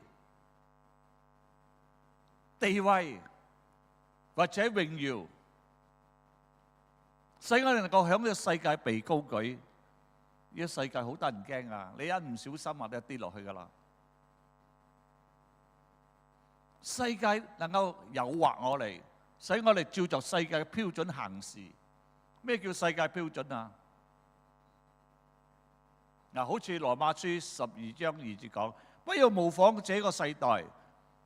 Speaker 3: 地位或者榮耀，使我哋能夠喺呢個世界被高舉。呢個世界好得人驚啊！你一唔小心啊，都跌落去㗎啦。世界能夠誘惑我哋，使我哋照着世界嘅標準行事。咩叫世界標準啊？嗱，好似羅馬書12章2節講，不要模仿這個世代，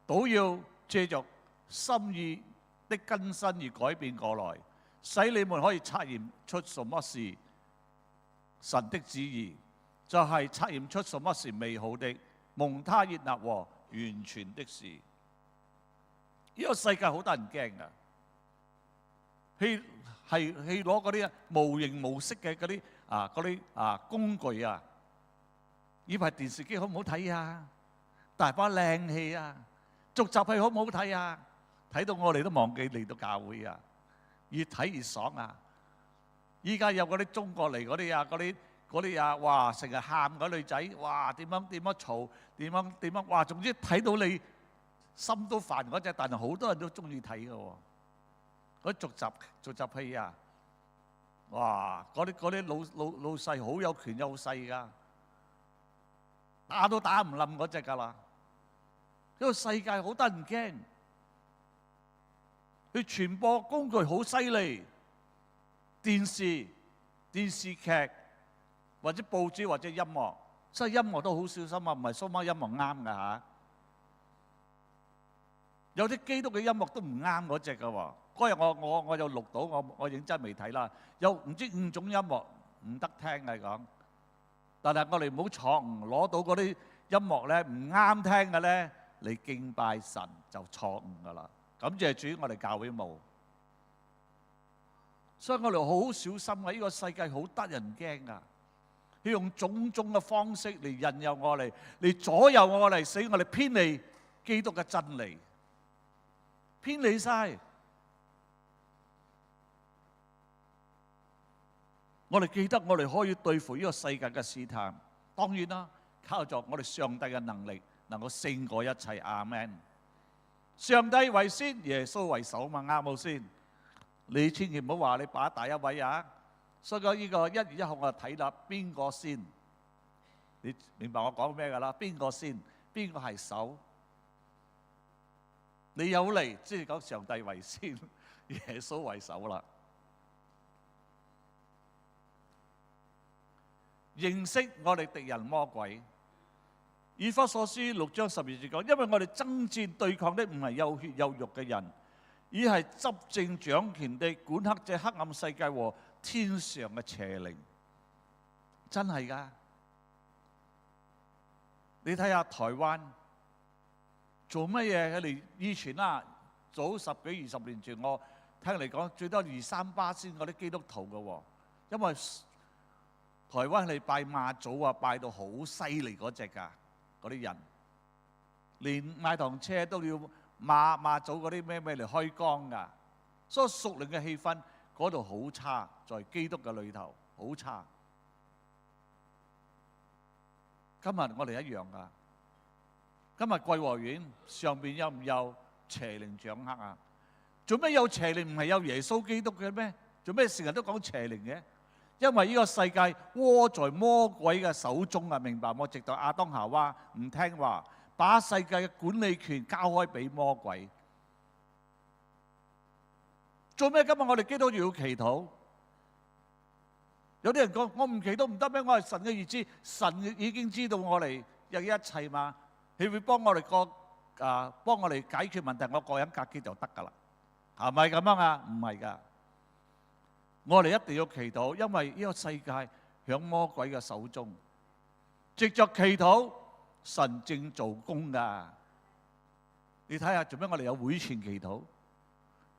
Speaker 3: 倒要借着心意的更新而改變過來，使你們可以察驗出什麼是神的旨意，就係察驗出什麼是美好的、蒙他悅納和完全的事。呢個世界好得人驚噶，去攞嗰啲無形無色嘅嗰啲工具啊！呢排電視機好唔好睇啊？大把靚戲啊！續集戲好唔好睇啊？睇到我哋都忘記嚟到教會啊！越睇越爽啊！依家有嗰啲中國嚟嗰啲啊，哇！成日喊嗰女仔，哇！點樣嘈，點樣，哇！總之睇到你心都煩嗰隻，但係好多人都中意睇嘅喎。嗰啲續集戲啊，哇！嗰啲老細好有權有勢㗎，打都打唔冧嗰隻㗎啦。呢個世界好得人驚，佢傳播工具好犀利。電視劇或者報紙或者音樂，所以音樂都好小心啊！唔係所有音樂啱㗎嚇，有啲基督嘅音樂都唔啱嗰隻㗎喎。嗰日我有錄到，我認真未睇啦。有唔知5種音樂唔得聽嚟講，但係我哋唔好錯誤攞到嗰啲音樂咧唔啱聽嘅咧，你敬拜神就錯誤㗎啦。感謝主，我哋教會冇。所以我哋好小心啊！呢個世界好得人驚啊！佢用種種嘅方式嚟引誘我哋，嚟左右我哋，使我哋偏離基督嘅真理，偏離晒。我哋記得我哋可以對付呢個世界嘅試探，當然啦，靠著我哋上帝嘅能力，能夠勝過一切。阿們。上帝為先，耶穌為首嘛，啱冇先？你千祈唔好話你把第一位啊！所以講呢個1月1號我就睇啦，邊個先？你明白我講咩㗎啦？邊個先？邊個係首？你有嚟即係講上帝為先，耶穌為首啦。認識我哋敵人魔鬼。以弗所書6章12節講，因為我哋爭戰對抗的唔係有血有肉嘅人，而係執政掌權的，管轄這黑暗世界和天上嘅邪靈。真係㗎！你睇下台灣做乜嘢？佢哋以前啦，早10幾20年前，我聽嚟講最多2-3%嗰啲基督徒嘅喎，因為台灣係拜媽祖啊，拜到好犀利嗰隻㗎。嗰啲人連買堂車都要媽祖嗰啲咩嚟開光㗎，所以屬靈嘅氣氛嗰度好差，在基督嘅裏頭好差。今日我哋一樣㗎，今日貴和園上邊有唔有邪靈掌握啊？做咩有邪靈？唔係有耶穌基督嘅咩？做咩成日都講邪靈嘅？因為呢個世界握在魔鬼嘅手中啊，明白冇？直到亞當夏娃唔聽話，把世界嘅管理權交開俾魔鬼。做咩今日我哋基督徒要祈禱？有啲人講我唔祈禱唔得咩？我係神嘅兒子，神已經知道我哋有一切嘛，佢會幫我哋幫我哋解決問題，我個人格結就得㗎啦，係咪咁樣啊？唔係㗎。我哋一定要祈禱，因為呢個世界喺魔鬼嘅手中。藉着祈禱，神正做工㗎。你睇下做咩？我哋有會前祈禱，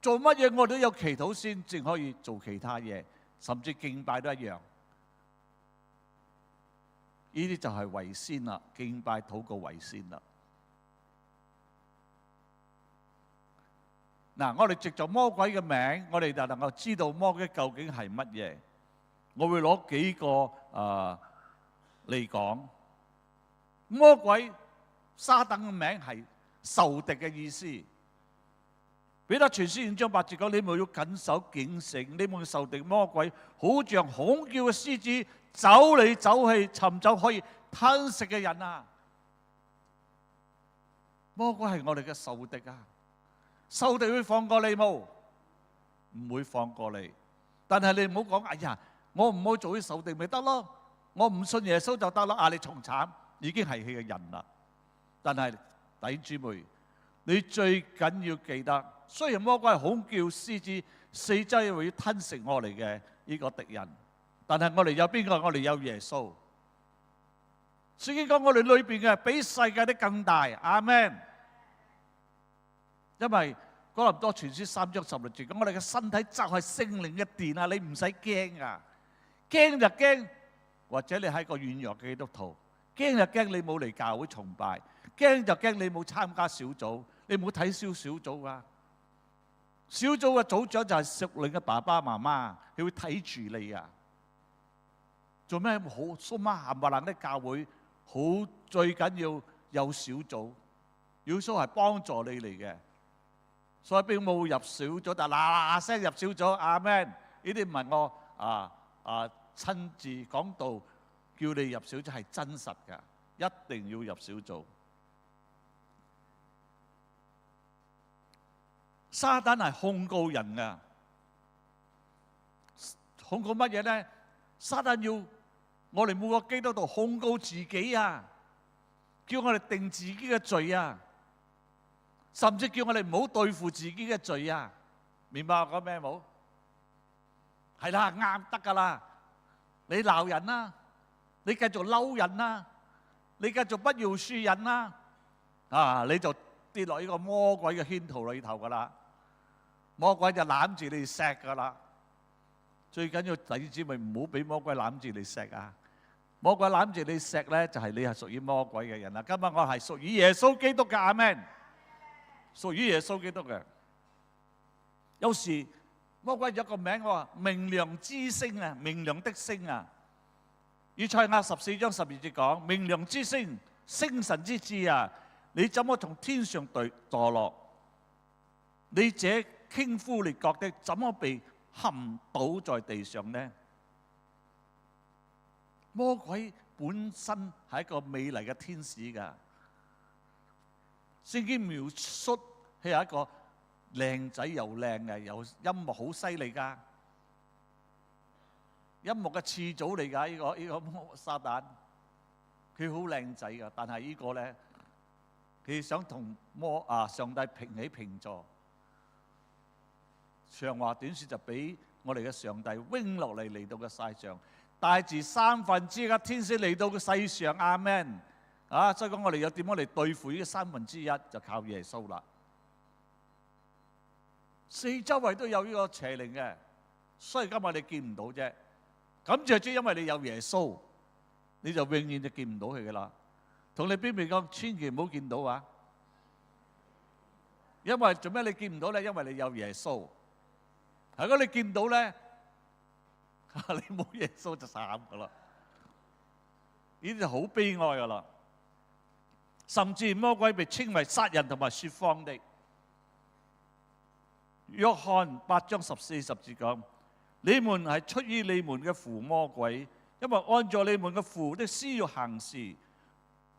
Speaker 3: 做乜嘢我哋都有祈禱先，正可以做其他嘢，甚至敬拜都一樣。呢啲就係為先啦，敬拜禱告為先啦。嗱，我哋藉著魔鬼嘅名，我哋就能夠知道魔鬼究竟係乜嘢。我會攞幾個嚟講。魔鬼撒旦嘅名係仇敵嘅意思。彼得前書5章8節講：你們要謹守警醒，你們仇敵魔鬼好像吼叫嘅獅子，走嚟走去尋找可以吞食嘅人啊！魔鬼係我哋嘅仇敵啊！仇敵會放過你冇？唔會放過你。但係你唔好講，哎呀，我唔好做啲仇敵咪得咯，我唔信耶穌就得咯。你重慘，已經係佢嘅人啦。但係弟兄姊妹，你最緊要記得，雖然魔鬼係吼叫獅子，四周會吞食我哋嘅呢個敵人，但係我哋有邊個？我哋有耶穌。聖經講我哋裏邊嘅比世界的更大。阿們。因為哥林多前書3章16節講，我哋嘅身體就係聖靈嘅殿啊！你唔使驚啊，驚就驚，或者你係個軟弱嘅基督徒，驚就驚你冇嚟教會崇拜，驚就驚你冇參加小組，你冇睇小組啊！小組嘅組長就係屬靈嘅爸爸媽媽，佢會睇住你啊！做咩好蘇媽冚唪唥啲教會好最緊要有小組，小組係幫助你嚟嘅。所以並冇入小組，但嗱聲入小組，阿們。呢啲唔係我親自講道叫你入小組，係真實㗎，一定要入小組。撒旦係控告人㗎，控告乜嘢咧？撒旦要我哋每個基督徒控告自己啊，叫我哋定自己嘅罪啊。甚至叫我哋唔好對付自己嘅罪啊！明白我講咩冇？係啦，啱得噶啦！你鬧人啦，你繼續嬲人啦，你繼續不饒恕人啦，你就跌落呢個魔鬼嘅圈套裏頭噶啦！魔鬼就攬住你錫噶啦！最緊要弟兄姊妹唔好俾魔鬼攬住你錫啊！魔鬼攬住你錫咧，就係你係屬於魔鬼嘅人啦。今日我係屬於耶穌基督嘅，阿們，屬於耶穌基督嘅。有時魔鬼有個名話明亮之星啊，明亮的星啊。以賽亞14章12節講：明亮之星，星神之子啊，你怎麼從天上墮落？你這傾覆列國的，怎麼被陷倒在地上呢？魔鬼本身係一個美麗嘅天使㗎，聖經描述佢係一個靚仔又靚嘅，有音樂好犀利㗎，音樂嘅始祖嚟㗎，呢個撒旦，佢好靚仔㗎，但係呢個咧，佢想同上帝平起平坐。長話短説就俾我哋嘅上帝扔落嚟到個世上，帶住1/3嘅天使嚟到個世上，阿們。所以講我哋有點樣嚟對付呢個1/3，就靠耶穌啦。四周圍都有呢個邪靈嘅，所以今日你見唔到啫。咁就係因為你有耶穌，你就永遠就見唔到佢噶啦。同你邊邊講，千祈唔好見到啊！因為做咩你見唔到咧？因為你有耶穌。如果你見到咧，你冇耶穌就慘噶啦，呢啲就好悲哀噶啦。甚至魔鬼被稱為殺人同埋說謊的。約翰8章14、10節講：你們係出於你們嘅父魔鬼，因為按照你們嘅父的私欲行事。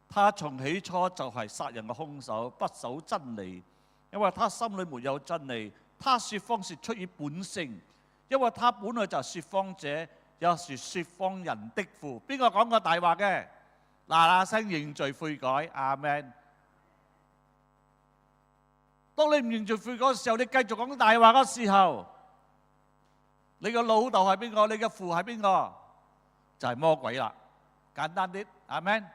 Speaker 3: 他從起初就係殺人嘅兇手，不守真理，因為他心裏沒有真理。他說謊是出於本性，因為他本來就係說謊者，也是說謊人的父。邊個講過大話嘅？嗱嗱聲認罪悔改，阿們。當你唔認罪悔改嘅時候，你繼續講大話嘅時候，你個老豆係邊個？你嘅父係邊個？就係魔鬼啦。簡單啲，阿們。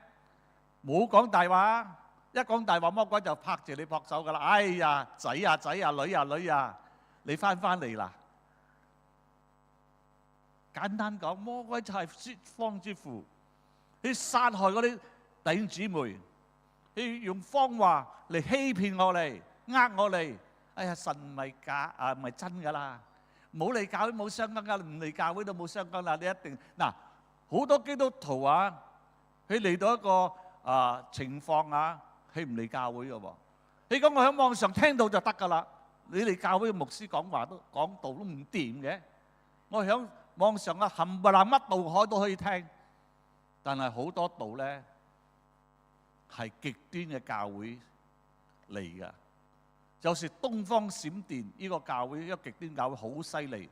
Speaker 3: 冇講大話，一講大話，魔鬼就拍住你膊手噶啦。哎呀，仔啊仔啊，女啊女啊，你翻嚟啦！簡單講，魔鬼就係說謊之父，佢殺害嗰啲弟兄姊妹，佢用謊話嚟欺騙我哋，呃我哋。哎呀，神唔係假啊，唔係真噶啦，冇嚟教會冇相干噶，唔嚟教會都冇相干啦。你一定嗱，好多基督徒啊，佢嚟到一個情況啊，佢唔嚟教會嘅喎。你講我喺網上聽到就得㗎啦，你嚟教會嘅牧師講話都講道都唔掂嘅。我喺網上啊，冚唪唥乜道海都可以聽，但係好多道咧係極端嘅教會嚟㗎。就是東方閃電呢個教會，一個極端教會好犀利，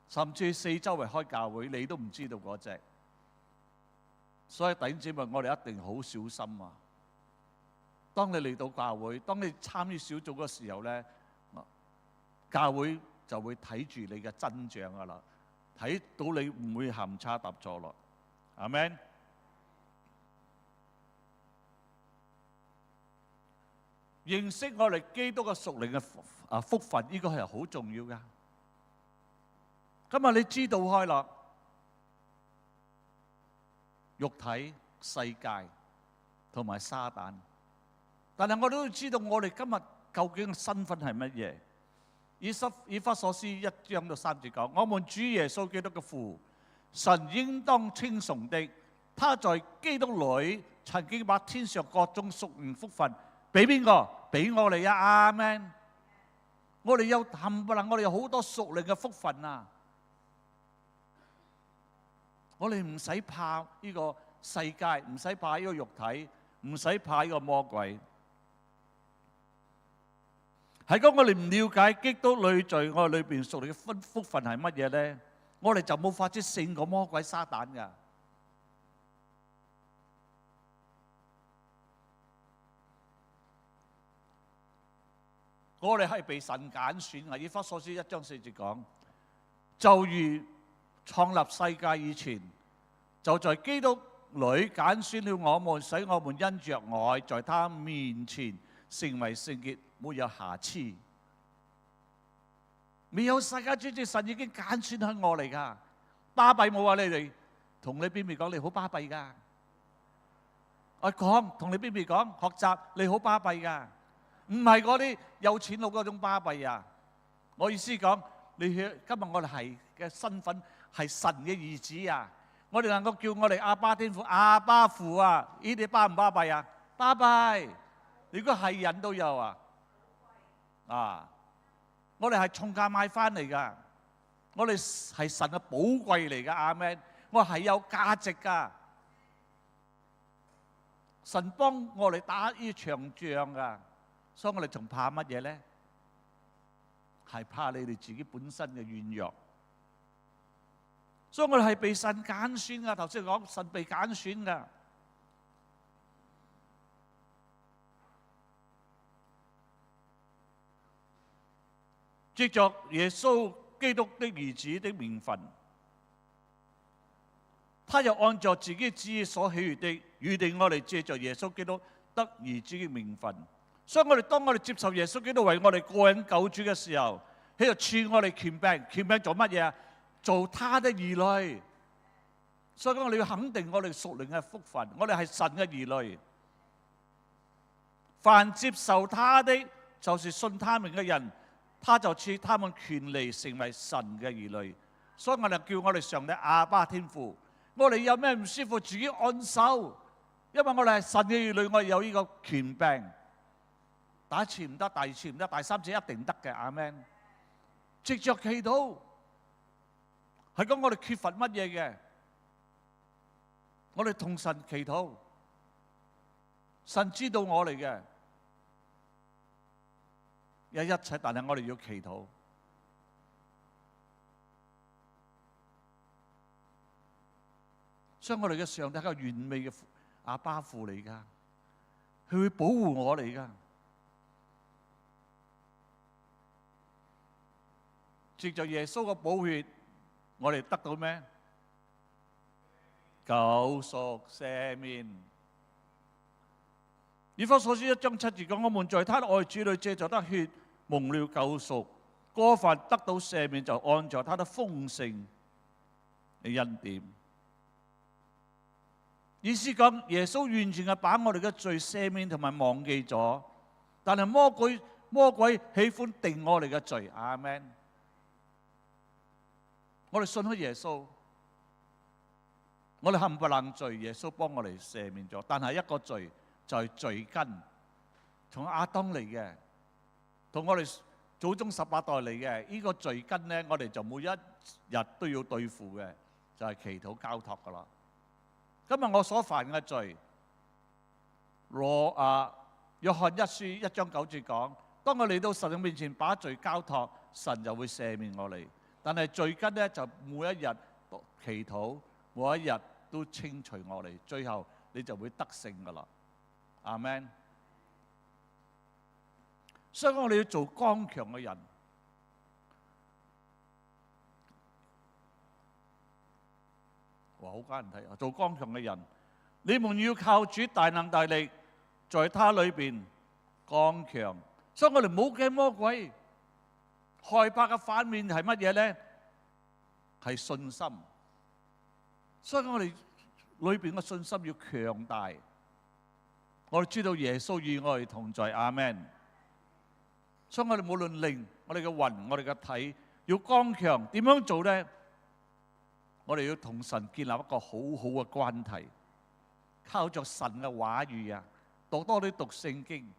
Speaker 3: 甚至四周圍開教會，你都唔知道嗰隻。所以弟兄姊妹，我哋一定好小心啊！當你嚟到教會，當你參與小組嘅時候咧，教會就會睇住你嘅真相噶啦，睇到你唔會行差踏錯咯。阿們。認識我哋基督嘅屬靈嘅福分，呢個係好重要噶。今日你知道開啦。肉體、世界同埋撒旦，但係我都要知道我哋今日究竟身份係乜嘢？以弗所書1章到3節講：我們主耶穌基督嘅父，神應當稱頌的，他在基督裏曾經把天上各種屬靈福分俾邊個？俾我哋啊！阿們。我哋有冚唪唥，我哋有好多屬靈嘅福分啊！我哋唔使怕呢個世界，唔使怕呢個肉體，唔使怕呢個魔鬼。係講我哋唔了解基督裏在我哋裏邊屬靈嘅福分係乜嘢咧？我哋就冇法子勝過魔鬼撒旦噶。我哋係被神揀選嘅。以弗所書1章4節講，就如創立世界以前，就在基督裏揀選了我們，使我們因着愛，在他面前成為聖潔，沒有瑕疵。未有世界之前，神已經揀選喺我嚟噶。巴閉冇話你哋，同你邊邊講你好巴閉㗎。我講同你邊邊講學習你好巴閉㗎，唔係嗰啲有錢佬嗰種巴閉啊！我意思講，你今日我哋係嘅身份係神嘅兒子啊！我哋能夠叫我哋阿爸天父、阿爸父啊！呢啲巴唔巴閉啊？巴閉！如果係人都有啊！啊！我哋係重價買翻嚟㗎，我哋係神嘅寶貴嚟㗎，阿們！我係有價值㗎。神幫我哋打呢場仗㗎，所以我哋仲怕乜嘢咧？係怕你哋自己本身嘅軟弱。所以我哋係被神揀選㗎。頭先講神被揀選㗎。藉着耶穌基督的兒子的名分，他又按照自己旨意所喜悅的預定我哋借着耶穌基督得兒子嘅名分。所以當我哋接受耶穌基督為我哋個人救主嘅時候，喺度賜我哋權柄。權柄做乜嘢啊？做他的兒女。所以我哋要肯定我哋屬靈嘅福分，我哋係神嘅兒女。凡接受他的，就是信他名嘅人，他就賜他們權利成為神嘅兒女。所以我哋叫我哋上帝阿爸天父。我哋有咩唔舒服，自己按手，因為我哋係神嘅兒女，我哋有呢個權柄。第一次唔得，第二次唔得，第三次一定得嘅。阿們。藉着祈禱，係講我哋缺乏乜嘢嘅，我哋同神祈禱，神知道我哋嘅有一切，但係我哋要祈禱。所以我哋嘅上帝係一個完美嘅阿爸父嚟㗎，佢會保護我哋㗎。藉着耶穌嘅寶血，我哋得到咩？救贖赦免。以弗所書1章7節講：我們在他的愛子裏借着得血蒙了救贖，過犯得到赦免，就按照他的豐盛嘅恩典。意思講，耶穌完全係把我哋嘅罪赦免同埋忘記咗，但係魔鬼喜歡定我哋嘅罪。阿們。我哋信咗耶穌，我哋冚唪唥罪，耶穌幫我哋赦免咗。但係一個罪就係罪根，從亞當嚟嘅，同我哋祖宗18代嚟嘅。呢個罪根咧，我哋就每一日都要對付嘅，就係祈禱交託噶啦。今日我所犯嘅罪，約翰1書1章9節講：當我嚟到神嘅面前把罪交託，神就會赦免我哋。但係罪根咧，就每一日祈禱，每一日都清除我哋，最後你就會得勝噶啦。阿們。所以我哋要做剛強嘅人。哇，好艱難睇啊！做剛強嘅人，你們要靠主大能大力，在他裏邊剛強。所以我哋唔好驚魔鬼。害怕嘅反面係乜嘢咧？係信心。所以我哋裏邊嘅信心要強大。我哋知道耶穌與我哋同在，阿們。所以我哋無論靈、我哋嘅魂、我哋嘅體，要剛強。點樣做咧？我哋要同神建立一個好好嘅關係，靠着神嘅話語啊，多啲讀聖經，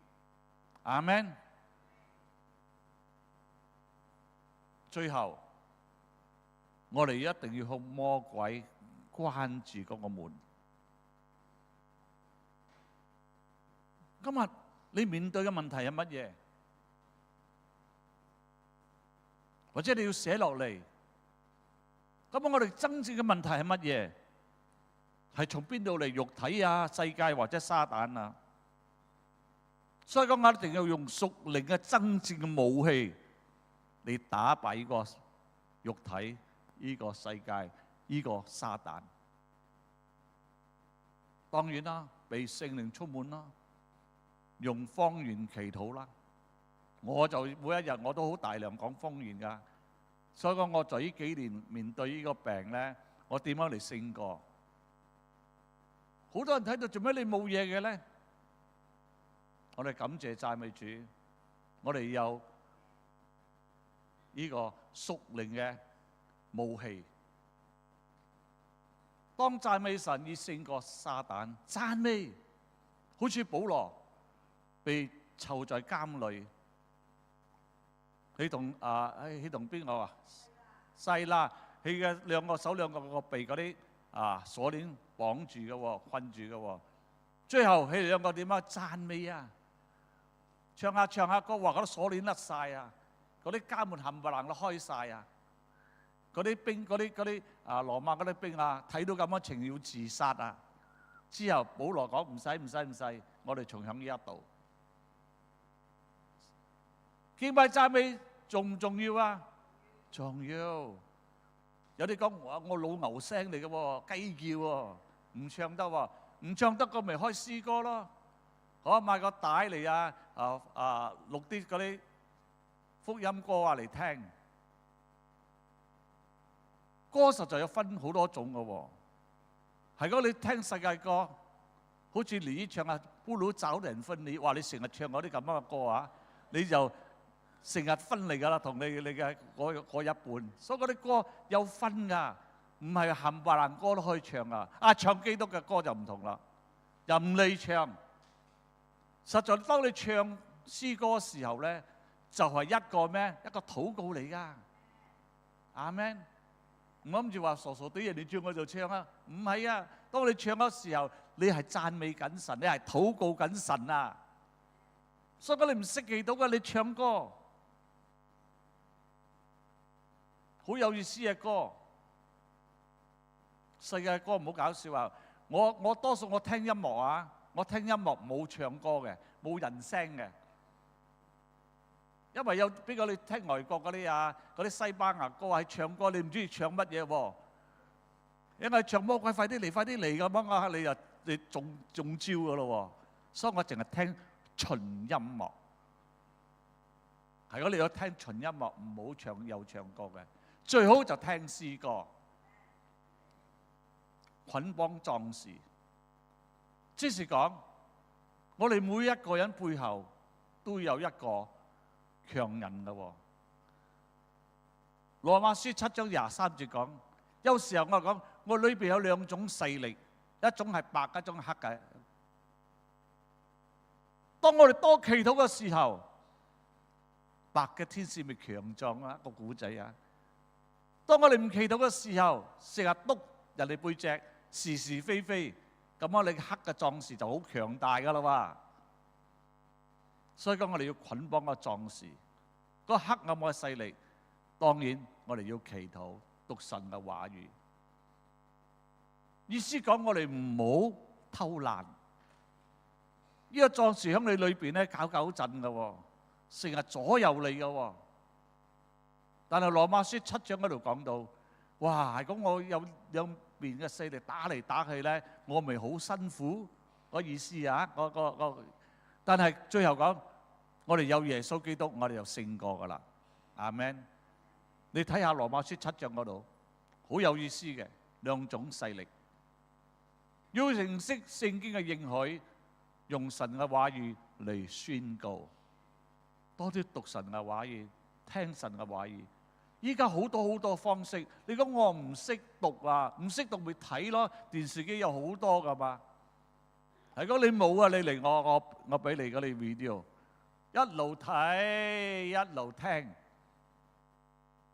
Speaker 3: 阿們。最後，我哋一定要向魔鬼關住嗰個門。今日你面對嘅問題係乜嘢？或者你要寫落嚟。咁我哋真正嘅問題係乜嘢？係從邊度嚟？肉體啊、世界或者撒旦啊？所以講我一定要用屬靈嘅真正嘅武器嚟打敗呢個肉體、呢個世界、呢個撒旦。當然啦，被聖靈充滿啦，用方言祈禱啦。我就每一日我都好大量講方言㗎。所以講我在呢幾年面對呢個病咧，我點樣嚟勝過？好多人睇到做咩你冇嘢嘅咧？我哋感謝讚美主，我哋有呢個屬靈嘅武器。當讚美神已勝過撒旦，讚美好似保羅被囚在監裏，佢同邊個啊？西拉，佢嘅兩個手兩個被嗰啲鎖鏈綁住嘅喎，困住嘅喎。最後佢哋兩個點啊？讚美啊！唱下歌，話嗰啲鎖鏈甩晒啊！嗰啲家門冚唪唥都開晒啊！嗰啲兵嗰啲羅馬嗰啲兵啊，睇到咁樣情要自殺啊！之後保羅講唔使，我哋從響呢一度敬拜讚美重唔重要啊？重要。有啲講我老牛聲嚟嘅喎，雞叫喎，唔唱得喎，唔唱得個咪開詩歌咯。我買個帶嚟錄啲嗰啲福音歌嚟聽。歌實在有分好多種嘅喎，係講你聽世界歌，好似你唱不如找人分你，話你成日唱嗰啲咁樣嘅歌啊，你就成日分離㗎啦，同你嘅嗰一半。所以嗰啲歌有分㗎，唔係冚唪唥歌都可以唱啊。唱基督嘅歌就唔同啦，任你唱。實在當你唱詩歌嘅時候咧，就係一個咩？一個禱告嚟㗎。阿們。唔諗住話傻傻地人哋唱我就唱啊！唔係啊，當你唱嘅時候，你係讚美緊神，你係禱告緊神啊！所以你唔識祈禱嘅，你唱歌好有意思嘅歌，世界歌唔好搞笑啊！我多數我聽音樂啊，我聽音樂冇唱歌嘅，冇人聲嘅。因為有邊個你聽外國嗰啲西班牙歌係唱歌，你唔知唱乜嘢喎？因為唱魔鬼快啲嚟咁樣你中招噶咯喎！所以我淨係聽純音樂。係，如果你有聽純音樂，唔好唱又唱歌嘅，最好就聽詩歌。捆綁壯士，即是講我哋每一個人背後都有一個強人嘅喎。羅馬書7章23節講，有時候我講我裏邊有兩種勢力，一種係白，一種係黑嘅。當我哋多祈禱嘅時候，白嘅天使咪強壯啊，個古仔啊。當我哋唔祈禱嘅時候，成日督人哋背脊，是是非非，咁樣你黑嘅壯士就好強大噶啦喎。所以講我哋要捆綁個壯士，個黑暗嘅勢力，當然我哋要祈禱讀神嘅話語。意思講我哋唔好偷懶。呢個壯士喺你裏邊咧搞震嘅喎，成日左右你嘅喎。但係羅馬書7章嗰度講到，哇！係咁我有兩邊嘅勢力打嚟打去咧，我咪好辛苦個意思啊！但係最後講，我哋有耶穌基督，我哋就勝過噶啦。阿們，你睇下羅馬書7章嗰度，好有意思嘅兩種勢力。要認識聖經嘅應許，用神嘅話語嚟宣告，多啲讀神嘅話語，聽神嘅話語。依家好多方式，你講我唔識讀啊，唔識讀咪睇咯，電視機有好多噶嘛。係講你冇啊，你嚟我俾你嗰啲 video， 一路睇一路聽，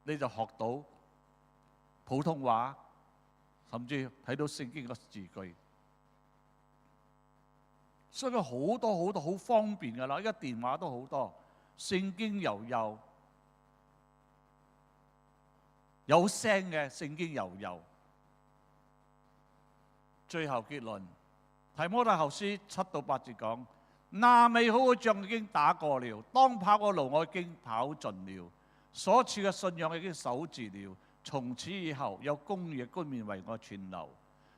Speaker 3: 你就學到普通話，甚至睇到聖經嘅字句。所以佢好多好方便噶啦，依家電話都好多，聖經又有聲嘅，聖經又有。最後結論，提摩太後書7到8節講：那美好嘅仗已經打過了，當跑嘅路我已經跑盡了，所賜嘅信仰已經守住了。從此以後，有公義嘅冠冕為我存留，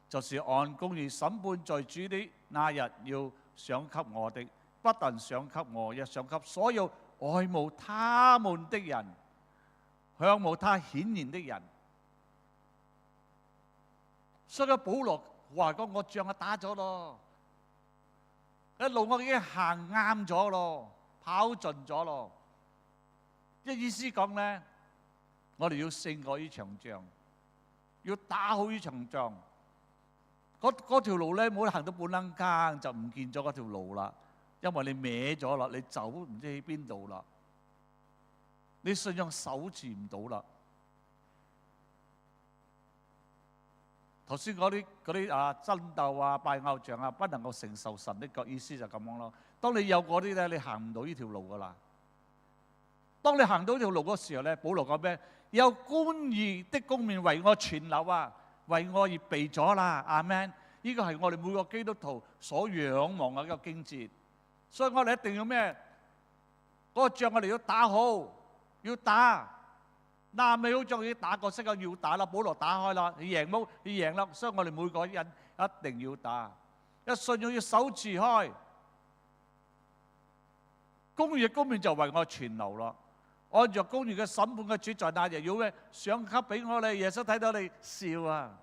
Speaker 3: 就是按公義審判在主的那日要賞給我的，不但賞給我，也賞給所有愛慕他們的人，向無他顯現的人。所以保羅哇！我仗打咗咯，一路我已經行啱咗咯，跑盡咗咯。即係意思講咧，我哋要勝過呢場仗，要打好呢場仗。嗰條路咧，冇行到半楞更就唔見咗嗰條路啦，因為你歪咗啦，你走唔知喺邊度啦，你信仰守持唔到啦。頭先嗰啲爭鬥啊、拜偶像啊，不能夠承受神的國，意思就咁樣咯。當你有嗰啲咧，你行唔到呢條路噶啦。當你行到呢條路嗰時候咧，保羅講咩？有公義的冠冕為我存留啊，為我預備咗啦。阿們，呢個係我哋每個基督徒所仰望嘅一個經節。所以我哋一定要咩？嗰個仗我哋要打好，要打。南美好仗已經打過，識啊要打啦。保羅打開啦，你贏冇？你贏啦。所以我哋每個人一定要打，一信仰要守持開。公義嘅冠冕就為我存留咯。按照公義嘅審判嘅主在那日要咩？賞給俾我哋。耶穌睇到你笑啊！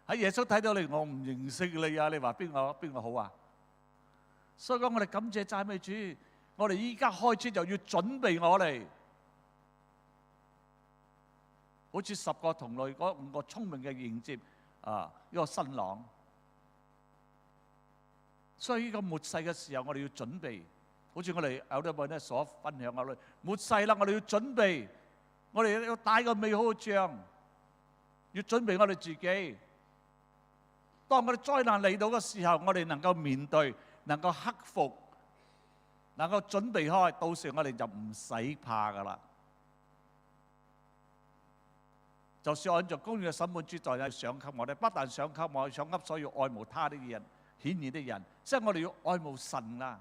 Speaker 3: 喺耶穌睇到你，我唔認識你啊！你話邊個好啊？所以講我哋感謝讚美主，我哋依家開始就要準備我哋。好似10個同類嗰5個聰明嘅迎接呢個新郎，所以呢個末世嘅時候，我哋要準備。好似我哋有啲人咧所分享嘅，末世啦，我哋要準備，我哋要打個美好嘅仗，要準備我哋自己。當我哋災難嚟到嘅時候，我哋能夠面對，能夠克服，能夠準備開，到時我哋就唔使怕噶啦。就算按照公義嘅審判主在係賞給我哋，不但賞給我哋，賞給所有愛慕他的人、顯現的人，即係我哋要愛慕神啊！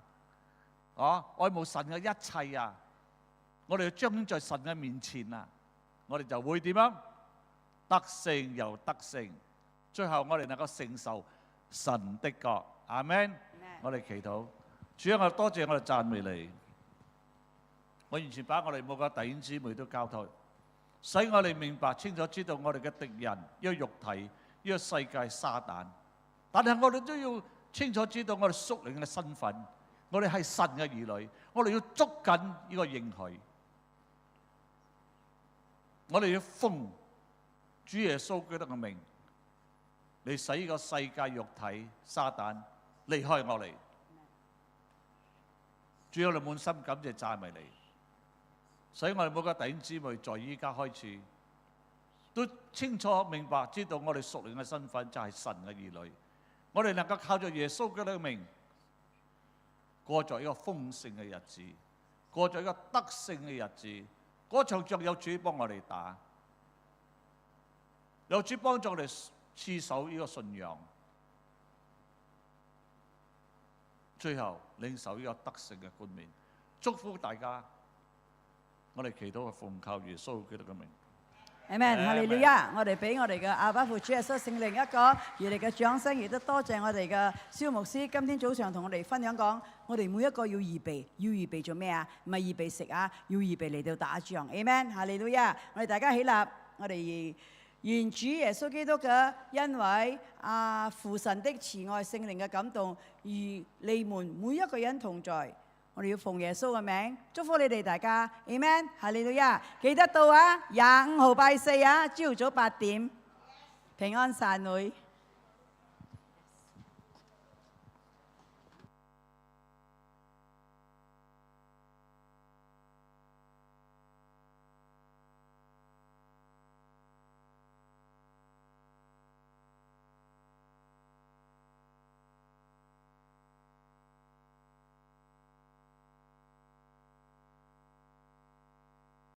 Speaker 3: 愛慕神嘅一切啊！我哋要彰顯在神嘅面前啊！我哋就會點樣？得勝又得勝，最後我哋能夠承受神的國。阿們。我哋祈禱，主啊，我多謝我哋讚美你，我完全把我哋每個弟兄姊妹都交託。使我哋明白清楚知道我哋嘅敵人，呢個肉體，呢個世界撒旦。但係我哋都要清楚知道我哋屬靈嘅身份，我哋係神嘅兒女，我哋要捉緊呢個應許。我哋要奉主耶穌基督嘅名，嚟使呢個世界肉體撒旦離開我哋。主，我哋滿心感謝讚美你。所以我哋每個弟兄姊妹在依家開始都清楚明白，知道我哋屬靈嘅身份就係神嘅兒女。我哋能夠靠着耶穌基督嘅名，過咗一個豐盛嘅日子，過咗一個得勝嘅日子。嗰場仗有主幫我哋打，有主幫助我哋持守呢個信仰，最後領受呢個得勝嘅冠冕。祝福大家。我哋祈禱奉靠耶穌基督嘅名。
Speaker 2: Amen，哈利路亞！我哋俾我哋嘅阿爸父主耶穌聖靈一個熱烈嘅掌聲，亦都多謝我哋嘅蕭牧師今天早上同我哋分享講，我哋每一個要預備做咩啊？唔係預備食啊，要預備嚟到打仗。Amen，哈利路亞！我哋大家起立，我哋願主耶穌基督嘅恩惠、父神的慈愛、聖靈嘅感動，與你們每一個人同在。我哋要奉耶穌嘅名祝福你哋大家 ，Amen， 哈利路亞！記得到啊，25號拜4啊，朝早8點，平安散會。